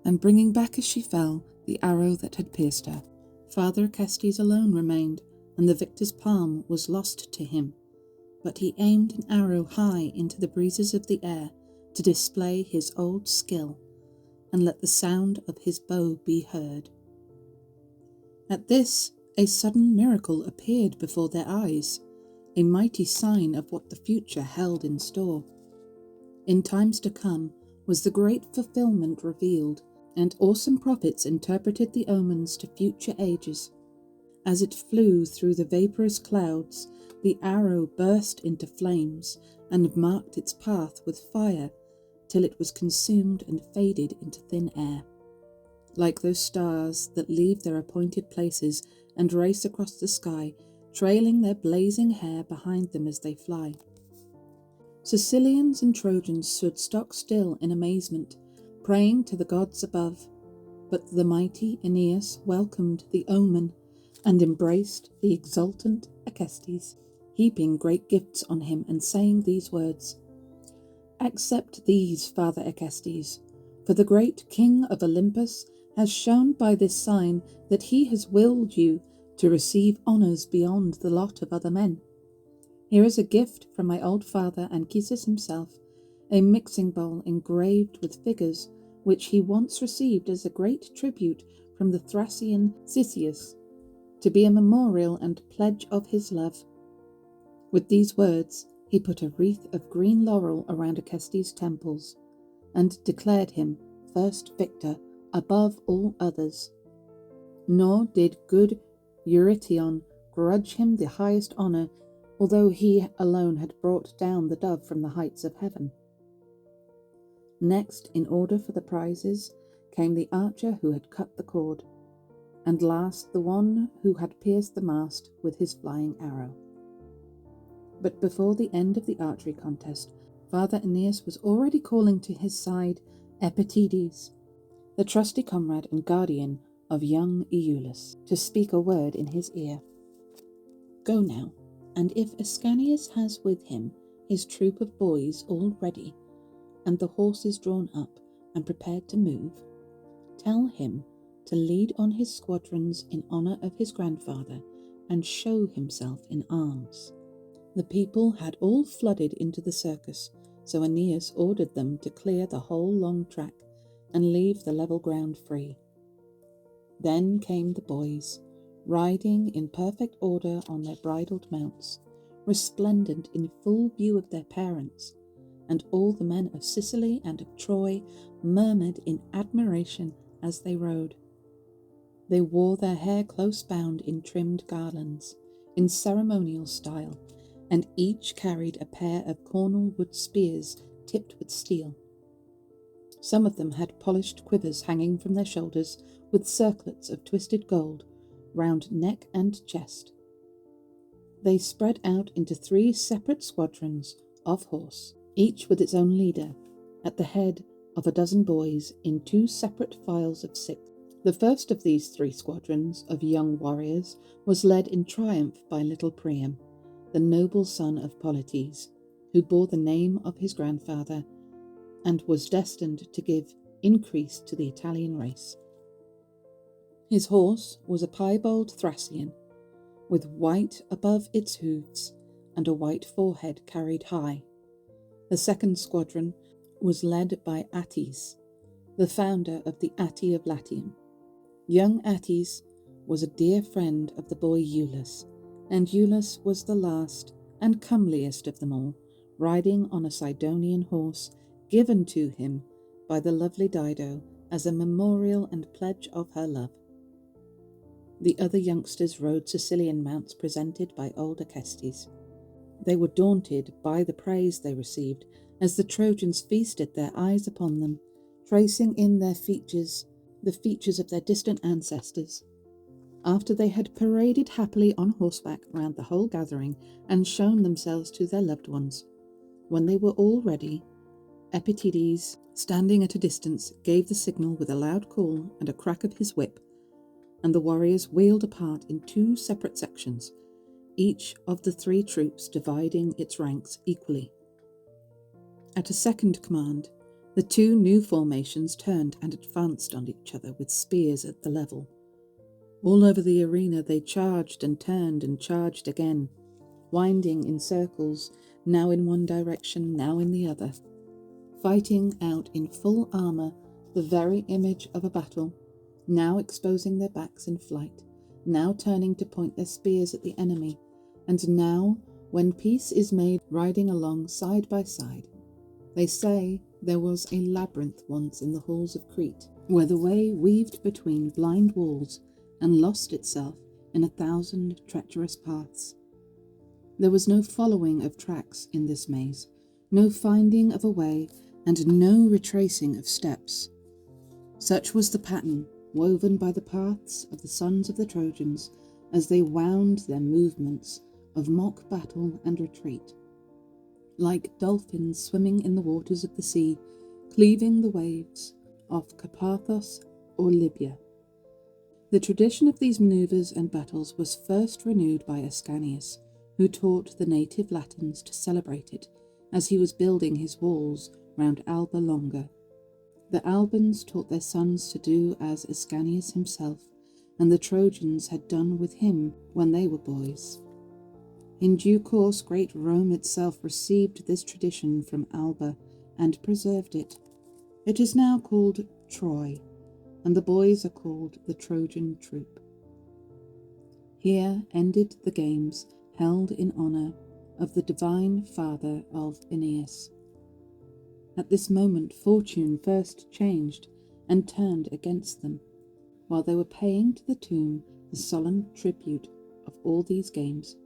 Speaker 1: and bringing back as she fell the arrow that had pierced her. Father Acestes alone remained, and the victor's palm was lost to him, but he aimed an arrow high into the breezes of the air to display his old skill, and let the sound of his bow be heard. At this, a sudden miracle appeared before their eyes, a mighty sign of what the future held in store. In times to come was the great fulfillment revealed, and awesome prophets interpreted the omens to future ages. As it flew through the vaporous clouds, the arrow burst into flames and marked its path with fire till it was consumed and faded into thin air. Like those stars that leave their appointed places and race across the sky, trailing their blazing hair behind them as they fly. Sicilians and Trojans stood stock still in amazement, praying to the gods above, but the mighty Aeneas welcomed the omen and embraced the exultant Acestes, heaping great gifts on him and saying these words: "Accept these, Father Acestes, for the great king of Olympus has shown by this sign that he has willed you to receive honours beyond the lot of other men. Here is a gift from my old father Anchises himself, a mixing bowl engraved with figures which he once received as a great tribute from the Thracian Cisseus, to be a memorial and pledge of his love." With these words, he put a wreath of green laurel around Acestes' temples, and declared him first victor above all others. Nor did good Eurytion grudge him the highest honour, although he alone had brought down the dove from the heights of heaven. Next, in order for the prizes, came the archer who had cut the cord, and last the one who had pierced the mast with his flying arrow. But before the end of the archery contest, Father Aeneas was already calling to his side Epetides, the trusty comrade and guardian of young Iülus, to speak a word in his ear. "Go now, and if Ascanius has with him his troop of boys all ready, and the horses drawn up and prepared to move, tell him to lead on his squadrons in honour of his grandfather and show himself in arms." The people had all flooded into the circus, so Aeneas ordered them to clear the whole long track and leave the level ground free. Then came the boys, riding in perfect order on their bridled mounts, resplendent in full view of their parents, and all the men of Sicily and of Troy murmured in admiration as they rode. They wore their hair close bound in trimmed garlands, in ceremonial style, and each carried a pair of Cornwall wood spears tipped with steel. Some of them had polished quivers hanging from their shoulders with circlets of twisted gold, round neck and chest. They spread out into 3 separate squadrons of horse, each with its own leader, at the head of a dozen boys in 2 separate files of 6. The first of these 3 squadrons of young warriors was led in triumph by little Priam, the noble son of Polites, who bore the name of his grandfather and was destined to give increase to the Italian race. His horse was a piebald Thracian, with white above its hoofs and a white forehead carried high. The second squadron was led by Atys, the founder of the Atti of Latium. Young Atys was a dear friend of the boy Iulus, and Iulus was the last and comeliest of them all, riding on a Sidonian horse given to him by the lovely Dido as a memorial and pledge of her love. The other youngsters rode Sicilian mounts presented by old Acestes. They were daunted by the praise they received as the Trojans feasted their eyes upon them, tracing in their features the features of their distant ancestors. After they had paraded happily on horseback round the whole gathering and shown themselves to their loved ones, when they were all ready, Epitides, standing at a distance, gave the signal with a loud call and a crack of his whip, and the warriors wheeled apart in 2 separate sections, each of the 3 troops dividing its ranks equally. At a second command, the 2 new formations turned and advanced on each other with spears at the level. All over the arena they charged and turned and charged again, winding in circles, now in one direction, now in the other, fighting out in full armour, the very image of a battle, now exposing their backs in flight, now turning to point their spears at the enemy, and now, when peace is made, riding along side by side. They say there was a labyrinth once in the halls of Crete, where the way weaved between blind walls and lost itself in 1,000 treacherous paths. There was no following of tracks in this maze, no finding of a way, and no retracing of steps. Such was the pattern woven by the paths of the sons of the Trojans as they wound their movements of mock battle and retreat, like dolphins swimming in the waters of the sea, cleaving the waves of Carpathos or Libya. The tradition of these manoeuvres and battles was first renewed by Ascanius, who taught the native Latins to celebrate it as he was building his walls round Alba Longa. The Albans taught their sons to do as Ascanius himself, and the Trojans had done with him when they were boys. In due course, great Rome itself received this tradition from Alba and preserved it. It is now called Troy, and the boys are called the Trojan troop. Here ended the games held in honour of the divine father of Aeneas. At this moment fortune first changed and turned against them. While they were paying to the tomb the solemn tribute of all these games,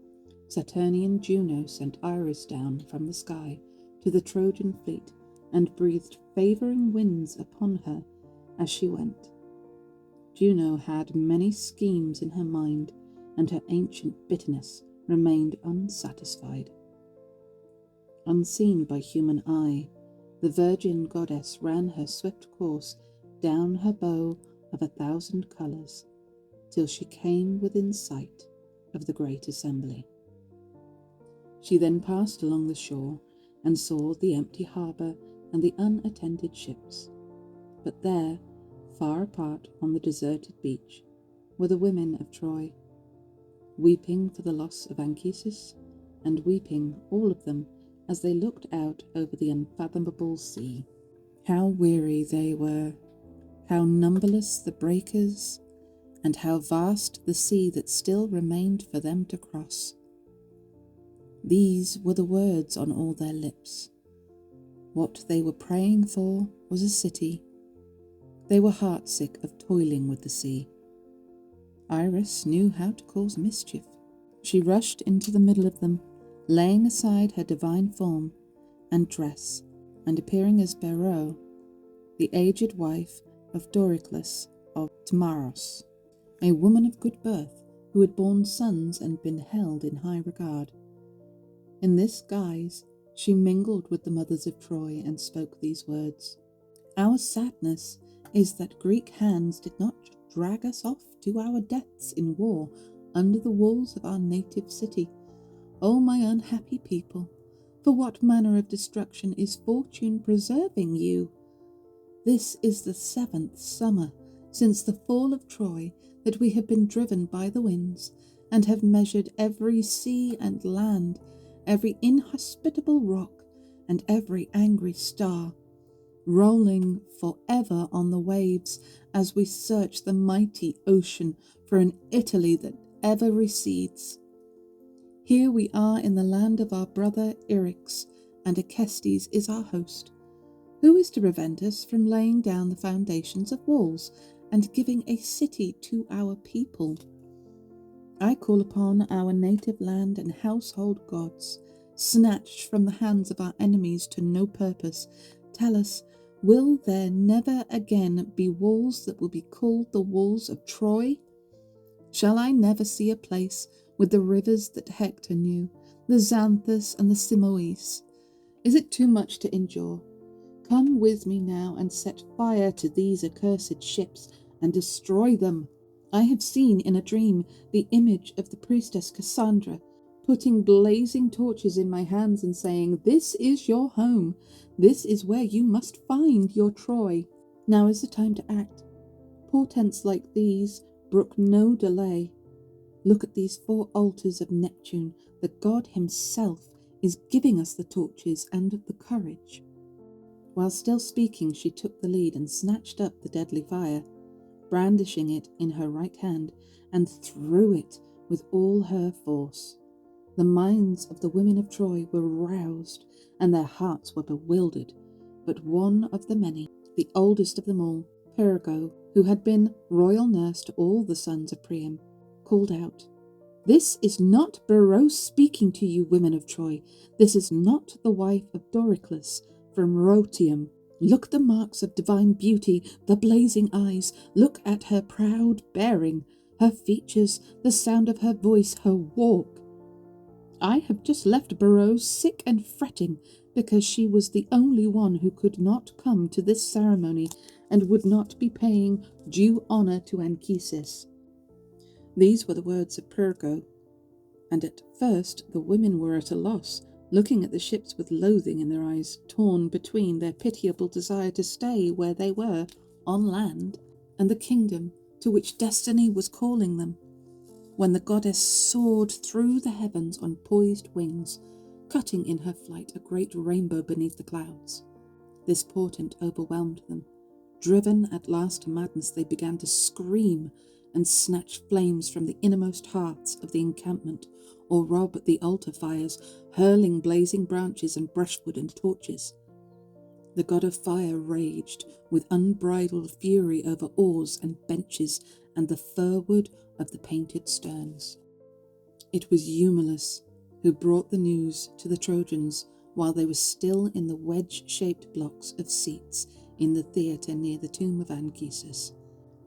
Speaker 1: Saturnian Juno sent Iris down from the sky to the Trojan fleet and breathed favouring winds upon her as she went. Juno had many schemes in her mind, and her ancient bitterness remained unsatisfied. Unseen by human eye, the virgin goddess ran her swift course down her bow of 1,000 colours, till she came within sight of the great assembly. She then passed along the shore and saw the empty harbour and the unattended ships. But there, far apart on the deserted beach, were the women of Troy, weeping for the loss of Anchises, and weeping, all of them, as they looked out over the unfathomable sea. How weary they were, how numberless the breakers, and how vast the sea that still remained for them to cross. These were the words on all their lips. What they were praying for was a city. They were heartsick of toiling with the sea. Iris knew how to cause mischief. She rushed into the middle of them, laying aside her divine form and dress, and appearing as Beroe, the aged wife of Doricles of Tmaros. a woman of good birth, who had borne sons and been held in high regard. In this guise she mingled with the mothers of Troy and spoke these words. Our sadness is that Greek hands did not drag us off to our deaths in war under the walls of our native city. O my unhappy people, for what manner of destruction is fortune preserving you? This is the 7th summer since the fall of Troy that we have been driven by the winds, and have measured every sea and land, every inhospitable rock, and every angry star, rolling forever on the waves as we search the mighty ocean for an Italy that ever recedes. Here we are in the land of our brother Eryx, and Acestes is our host. Who is to prevent us from laying down the foundations of walls and giving a city to our people? I call upon our native land and household gods, snatched from the hands of our enemies to no purpose. Tell us, will there never again be walls that will be called the walls of Troy? Shall I never see a place with the rivers that Hector knew, the Xanthus and the Simois? Is it too much to endure? Come with me now and set fire to these accursed ships and destroy them. I have seen in a dream the image of the priestess Cassandra putting blazing torches in my hands and saying, "This is your home. This is where you must find your Troy." Now is the time to act. Portents like these brook no delay. Look at these 4 altars of Neptune. The god himself is giving us the torches and the courage. While still speaking, she took the lead and snatched up the deadly fire, brandishing it in her right hand, and threw it with all her force. The minds of the women of Troy were roused, and their hearts were bewildered. But one of the many, the oldest of them all, Pergo, who had been royal nurse to all the sons of Priam, called out, "This is not Beros speaking to you, women of Troy. This is not the wife of Doricles from Rhoeteum. Look at the marks of divine beauty, the blazing eyes. Look at her proud bearing, her features, the sound of her voice, her walk. I have just left Beros sick and fretting because she was the only one who could not come to this ceremony and would not be paying due honour to Anchises." These were the words of Pergo, and at first the women were at a loss, looking at the ships with loathing in their eyes, torn between their pitiable desire to stay where they were, on land, and the kingdom to which destiny was calling them, when the goddess soared through the heavens on poised wings, cutting in her flight a great rainbow beneath the clouds. This portent overwhelmed them. Driven at last to madness, they began to scream and snatch flames from the innermost hearts of the encampment, or rob the altar fires, hurling blazing branches and brushwood and torches. The god of fire raged with unbridled fury over oars and benches and the firwood of the painted sterns. It was Eumelus who brought the news to the Trojans while they were still in the wedge-shaped blocks of seats in the theatre near the tomb of Anchises,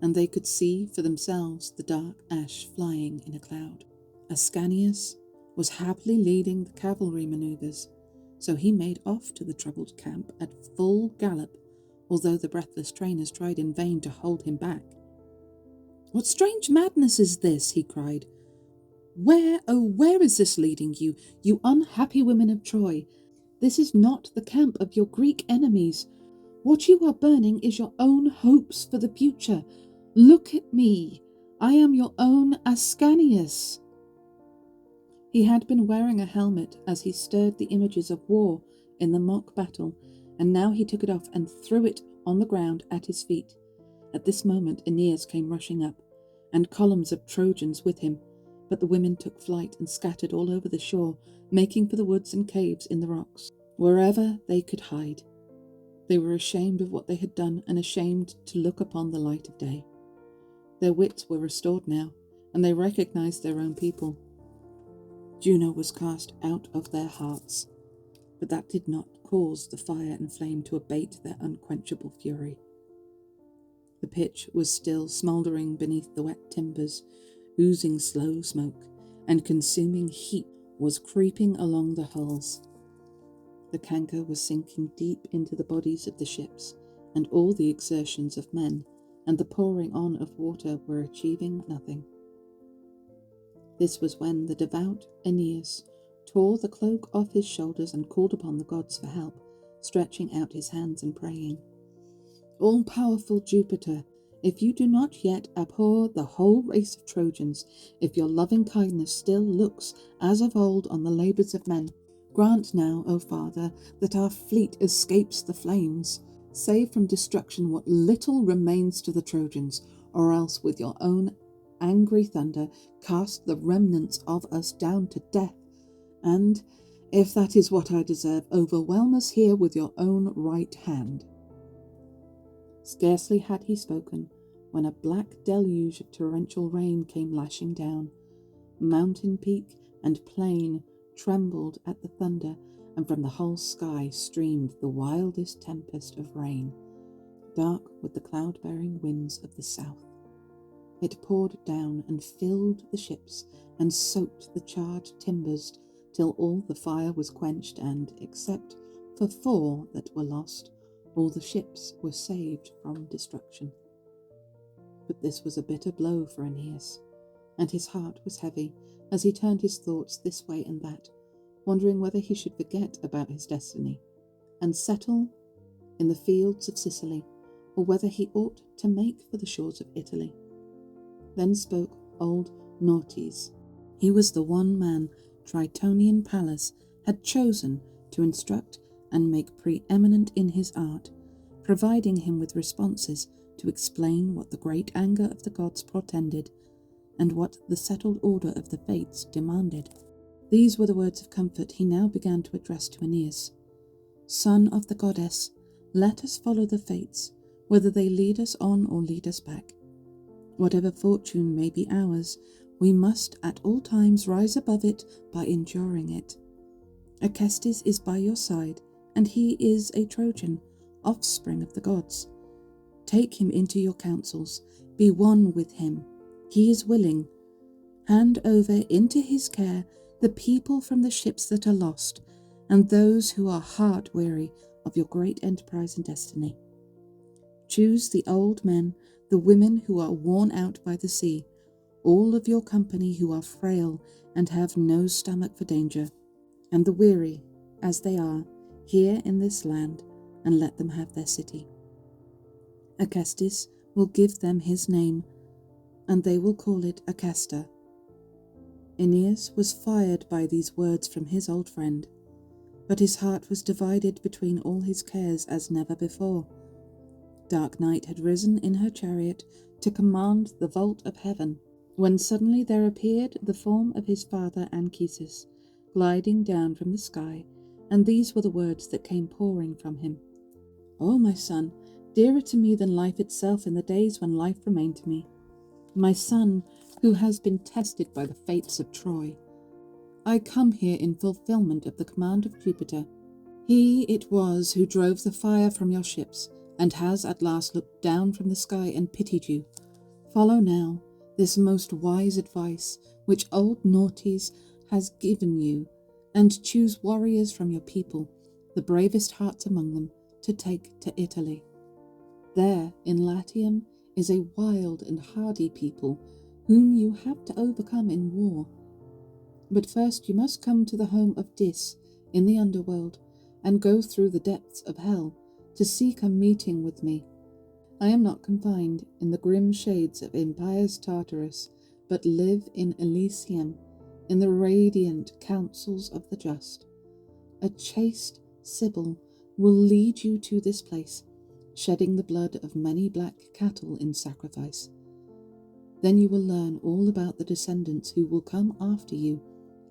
Speaker 1: and they could see for themselves the dark ash flying in a cloud. Ascanius was happily leading the cavalry manoeuvres, so he made off to the troubled camp at full gallop, although the breathless trainers tried in vain to hold him back. "What strange madness is this?" he cried. Where is this leading you, you unhappy women of Troy? This is not the camp of your Greek enemies. What you are burning is your own hopes for the future. Look at me. I am your own Ascanius." He had been wearing a helmet as he stirred the images of war in the mock battle, and now he took it off and threw it on the ground at his feet. At this moment Aeneas came rushing up, and columns of Trojans with him, but the women took flight and scattered all over the shore, making for the woods and caves in the rocks, wherever they could hide. They were ashamed of what they had done and ashamed to look upon the light of day. Their wits were restored now, and they recognized their own people. Juno was cast out of their hearts, but that did not cause the fire and flame to abate their unquenchable fury. The pitch was still smouldering beneath the wet timbers, oozing slow smoke, and consuming heat was creeping along the hulls. The canker was sinking deep into the bodies of the ships, and all the exertions of men and the pouring on of water were achieving nothing. This was when the devout Aeneas tore the cloak off his shoulders and called upon the gods for help, stretching out his hands and praying, "All-powerful Jupiter, if you do not yet abhor the whole race of Trojans, if your loving kindness still looks as of old on the labours of men, grant now, O Father, that our fleet escapes the flames. Save from destruction what little remains to the Trojans, or else with your own angry thunder cast the remnants of us down to death, and, if that is what I deserve, overwhelm us here with your own right hand." Scarcely had he spoken when a black deluge of torrential rain came lashing down. Mountain peak and plain trembled at the thunder, and from the whole sky streamed the wildest tempest of rain, dark with the cloud-bearing winds of the south. It poured down and filled the ships and soaked the charred timbers till all the fire was quenched, and, except for 4 that were lost, all the ships were saved from destruction. But this was a bitter blow for Aeneas, and his heart was heavy as he turned his thoughts this way and that, wondering whether he should forget about his destiny and settle in the fields of Sicily, or whether he ought to make for the shores of Italy. Then spoke old Nautes. He was the one man Tritonian Pallas had chosen to instruct and make preeminent in his art, providing him with responses to explain what the great anger of the gods portended, and what the settled order of the fates demanded. These were the words of comfort he now began to address to Aeneas. "Son of the goddess, let us follow the fates, whether they lead us on or lead us back. Whatever fortune may be ours, we must at all times rise above it by enduring it. Acestes is by your side, and he is a Trojan, offspring of the gods. Take him into your counsels, be one with him. He is willing. Hand over into his care the people from the ships that are lost, and those who are heart-weary of your great enterprise and destiny. Choose the old men, the women who are worn out by the sea, all of your company who are frail and have no stomach for danger, and the weary, as they are, here in this land, and let them have their city. Acestes will give them his name, and they will call it Acesta." Aeneas was fired by these words from his old friend, but his heart was divided between all his cares as never before. Dark night had risen in her chariot to command the vault of heaven, when suddenly there appeared the form of his father Anchises, gliding down from the sky, and these were the words that came pouring from him. "O my son, dearer to me than life itself in the days when life remained to me, my son who has been tested by the fates of Troy, I come here in fulfillment of the command of Jupiter. He it was who drove the fire from your ships, and has at last looked down from the sky and pitied you. Follow now this most wise advice which old Nautes has given you, and choose warriors from your people, the bravest hearts among them, to take to Italy. There, in Latium, is a wild and hardy people whom you have to overcome in war. But first you must come to the home of Dis in the underworld, and go through the depths of hell to seek a meeting with me. I am not confined in the grim shades of impious Tartarus, but live in Elysium, in the radiant counsels of the just. A chaste Sibyl will lead you to this place, shedding the blood of many black cattle in sacrifice. Then you will learn all about the descendants who will come after you,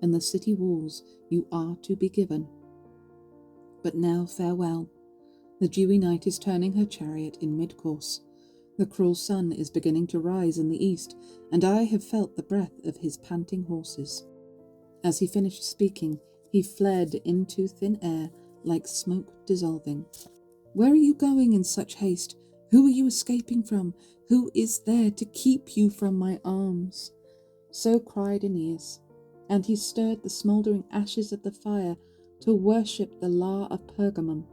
Speaker 1: and the city walls you are to be given. But now farewell. The dewy night is turning her chariot in mid-course. The cruel sun is beginning to rise in the east, and I have felt the breath of his panting horses." As he finished speaking, he fled into thin air like smoke dissolving. "Where are you going in such haste? Who are you escaping from? Who is there to keep you from my arms? So cried Aeneas, and he stirred the smouldering ashes of the fire to worship the Lar of Pergamum,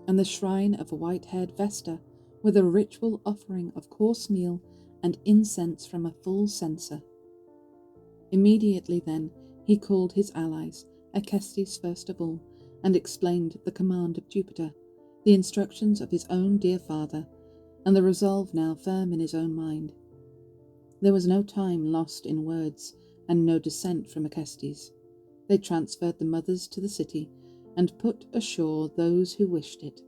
Speaker 1: and the shrine of white-haired Vesta, with a ritual offering of coarse meal and incense from a full censer. Immediately then he called his allies, Acestes first of all, and explained the command of Jupiter, the instructions of his own dear father, and the resolve now firm in his own mind. There was no time lost in words, and no dissent from Acestes. They transferred the mothers to the city, and put ashore those who wished it,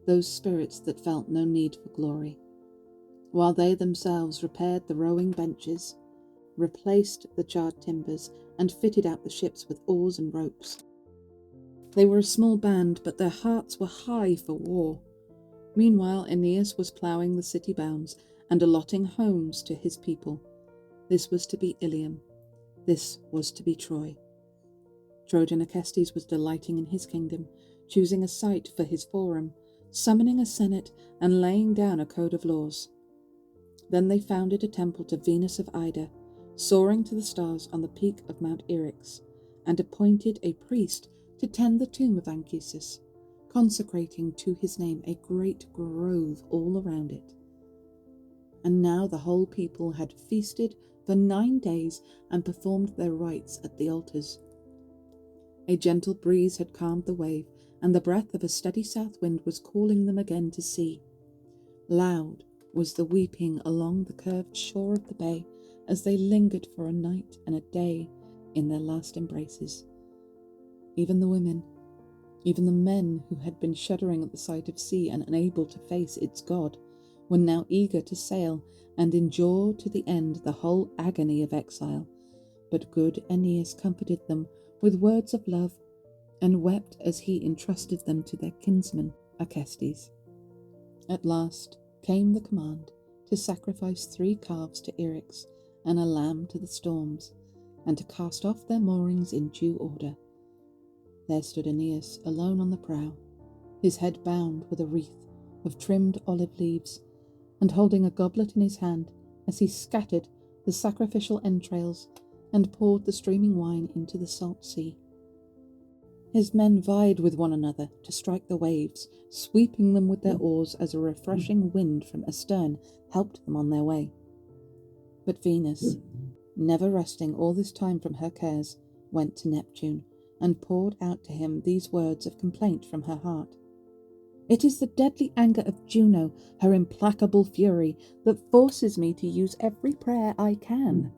Speaker 1: those spirits that felt no need for glory, while they themselves repaired the rowing benches, replaced the charred timbers, and fitted out the ships with oars and ropes. They were a small band, but their hearts were high for war. Meanwhile Aeneas was ploughing the city bounds and allotting homes to his people. This was to be Ilium. This was to be Troy. Trojan Acestes was delighting in his kingdom, choosing a site for his forum, summoning a senate, and laying down a code of laws. Then they founded a temple to Venus of Ida, soaring to the stars on the peak of Mount Eryx, and appointed a priest to tend the tomb of Anchises, consecrating to his name a great grove all around it. And now the whole people had feasted for 9 days and performed their rites at the altars. A gentle breeze had calmed the wave, and the breath of a steady south wind was calling them again to sea. Loud was the weeping along the curved shore of the bay as they lingered for a night and a day in their last embraces. Even the women, even the men who had been shuddering at the sight of sea and unable to face its god, were now eager to sail and endure to the end the whole agony of exile. But good Aeneas comforted them with words of love, and wept as he entrusted them to their kinsman Acestes. At last came the command to sacrifice 3 calves to Eryx and a lamb to the storms, and to cast off their moorings in due order. There stood Aeneas alone on the prow, his head bound with a wreath of trimmed olive leaves, and holding a goblet in his hand as he scattered the sacrificial entrails and poured the streaming wine into the salt sea. His men vied with one another to strike the waves, sweeping them with their oars as a refreshing wind from astern helped them on their way. But Venus, never resting all this time from her cares, went to Neptune and poured out to him these words of complaint from her heart. It is the deadly anger of Juno, her implacable fury, that forces me to use every prayer I can.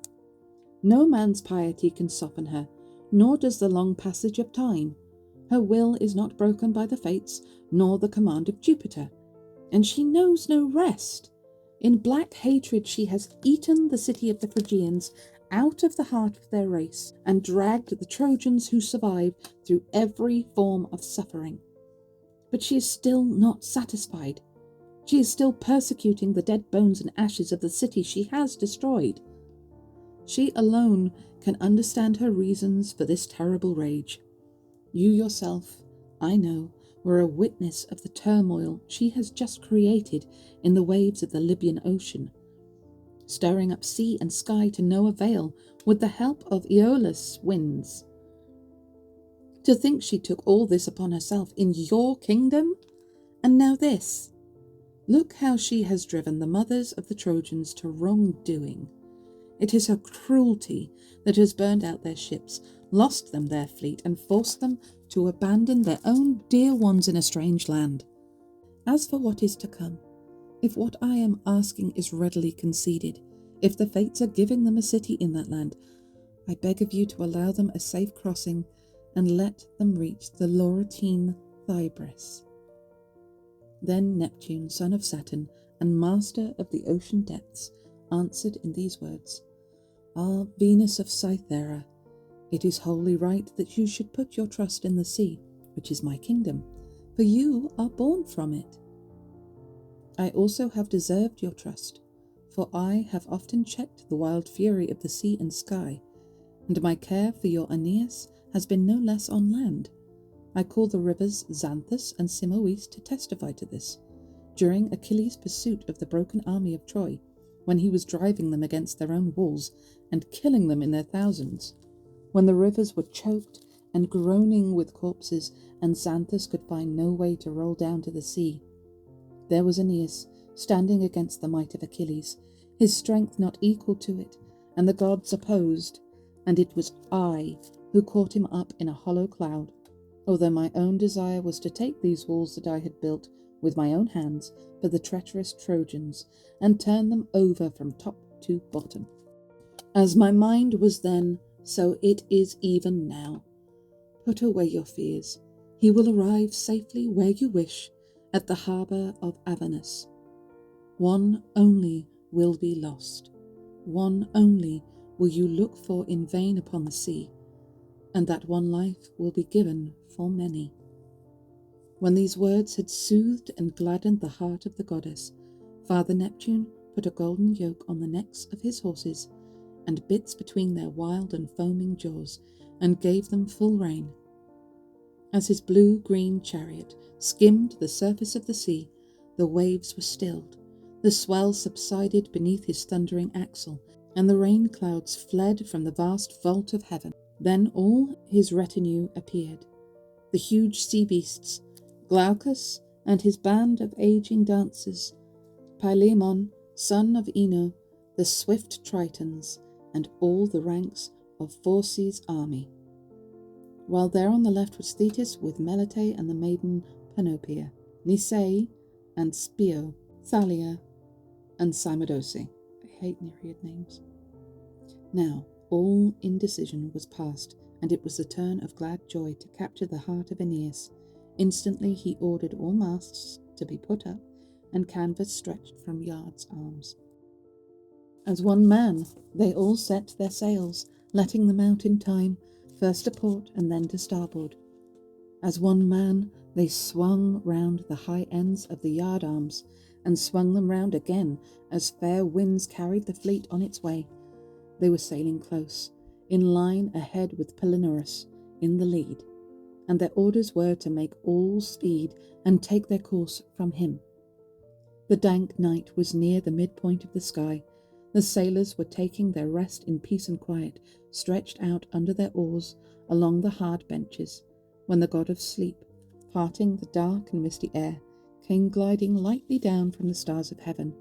Speaker 1: No man's piety can soften her, nor does the long passage of time. Her will is not broken by the fates, nor the command of Jupiter, and she knows no rest. In black hatred she has eaten the city of the Phrygians out of the heart of their race, and dragged the Trojans who survive through every form of suffering. But she is still not satisfied. She is still persecuting the dead bones and ashes of the city she has destroyed. She alone can understand her reasons for this terrible rage. You yourself, I know, were a witness of the turmoil she has just created in the waves of the Libyan Ocean, stirring up sea and sky to no avail with the help of Aeolus winds. To think she took all this upon herself in your kingdom? And now this. Look how she has driven the mothers of the Trojans to wrongdoing. It is her cruelty that has burned out their ships, lost them their fleet, and forced them to abandon their own dear ones in a strange land. As for what is to come, if what I am asking is readily conceded, if the fates are giving them a city in that land, I beg of you to allow them a safe crossing and let them reach the Lauretine Thybris. Then Neptune, son of Saturn and master of the ocean depths, answered in these words, Ah, Venus of Cythera, it is wholly right that you should put your trust in the sea, which is my kingdom, for you are born from it. I also have deserved your trust, for I have often checked the wild fury of the sea and sky, and my care for your Aeneas has been no less on land. I call the rivers Xanthus and Simois to testify to this, during Achilles' pursuit of the broken army of Troy, when he was driving them against their own walls and killing them in their thousands, when the rivers were choked and groaning with corpses, and Xanthus could find no way to roll down to the sea. There was Aeneas, standing against the might of Achilles, his strength not equal to it, and the gods opposed, and it was I who caught him up in a hollow cloud, although my own desire was to take these walls that I had built with my own hands for the treacherous Trojans, and turn them over from top to bottom. As my mind was then, so it is even now. Put away your fears. He will arrive safely where you wish, at the harbour of Avernus. One only will be lost. One only will you look for in vain upon the sea, and that one life will be given for many. When these words had soothed and gladdened the heart of the goddess, Father Neptune put a golden yoke on the necks of his horses, and bits between their wild and foaming jaws, and gave them full rein. As his blue-green chariot skimmed the surface of the sea, the waves were stilled, the swell subsided beneath his thundering axle, and the rain clouds fled from the vast vault of heaven. Then all his retinue appeared, the huge sea beasts, Glaucus and his band of aging dancers, Pylaemon, son of Ino, the swift Tritons, and all the ranks of Phorcys' army. While there on the left was Thetis with Melite and the maiden Panopia, Nisei and Spio, Thalia and Cymodocea. I hate Nereid names. Now all indecision was past, and it was the turn of glad joy to capture the heart of Aeneas. Instantly he ordered all masts to be put up, and canvas stretched from yards' arms. As one man they all set their sails, letting them out in time, first to port and then to starboard. As one man they swung round the high ends of the yard arms, and swung them round again as fair winds carried the fleet on its way. They were sailing close, in line ahead with Palinurus in the lead, and their orders were to make all speed and take their course from him. The dank night was near the midpoint of the sky. The sailors were taking their rest in peace and quiet, stretched out under their oars along the hard benches, when the god of sleep, parting the dark and misty air, came gliding lightly down from the stars of heaven.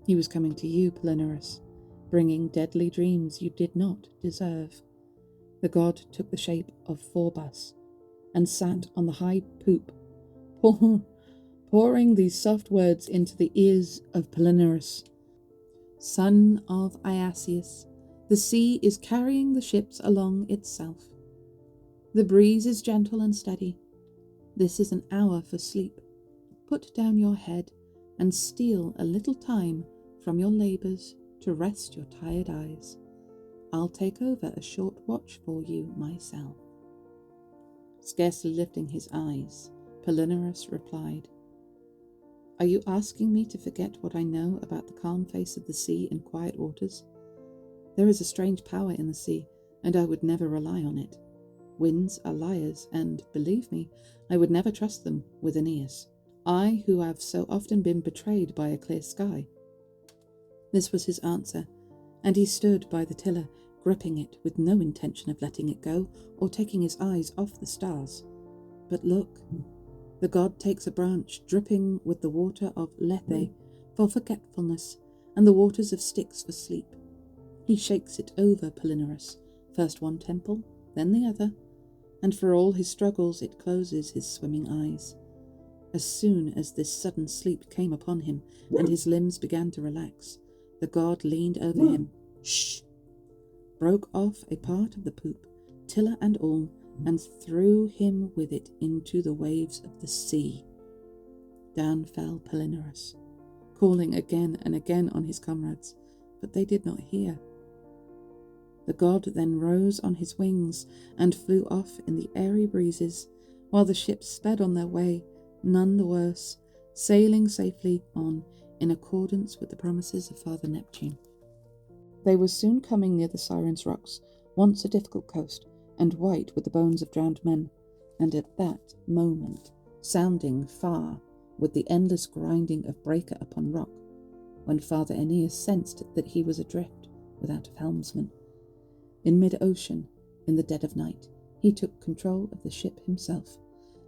Speaker 1: He was coming to you, Palinurus, bringing deadly dreams you did not deserve. The god took the shape of Phorbas, and sat on the high poop, pouring these soft words into the ears of Palinurus. Son of Aeneas, the sea is carrying the ships along itself. The breeze is gentle and steady. This is an hour for sleep. Put down your head and steal a little time from your labours to rest your tired eyes. I'll take over a short watch for you myself. Scarcely lifting his eyes, Palinurus replied, Are you asking me to forget what I know about the calm face of the sea and quiet waters? There is a strange power in the sea, and I would never rely on it. Winds are liars, and, believe me, I would never trust them with Aeneas. I, who have so often been betrayed by a clear sky. This was his answer, and he stood by the tiller, gripping it with no intention of letting it go or taking his eyes off the stars. But look, the god takes a branch dripping with the water of Lethe for forgetfulness, and the waters of Styx for sleep. He shakes it over Palinurus, first one temple, then the other, and for all his struggles it closes his swimming eyes. As soon as this sudden sleep came upon him, and his limbs began to relax, the god leaned over him, broke off a part of the poop, tiller and all, and threw him with it into the waves of the sea. Down fell Palinurus, calling again and again on his comrades, but they did not hear. The god then rose on his wings and flew off in the airy breezes, while the ships sped on their way, none the worse, sailing safely on in accordance with the promises of Father Neptune. They were soon coming near the Sirens' Rocks, once a difficult coast, and white with the bones of drowned men, and at that moment, sounding far, with the endless grinding of breaker upon rock, when Father Aeneas sensed that he was adrift without a helmsman. In mid-ocean, in the dead of night, he took control of the ship himself,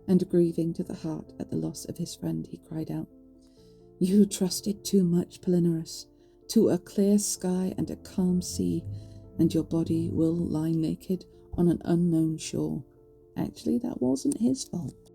Speaker 1: and grieving to the heart at the loss of his friend, he cried out, "You trusted too much, Palinurus, to a clear sky and a calm sea, and your body will lie naked on an unknown shore." Actually, that wasn't his fault.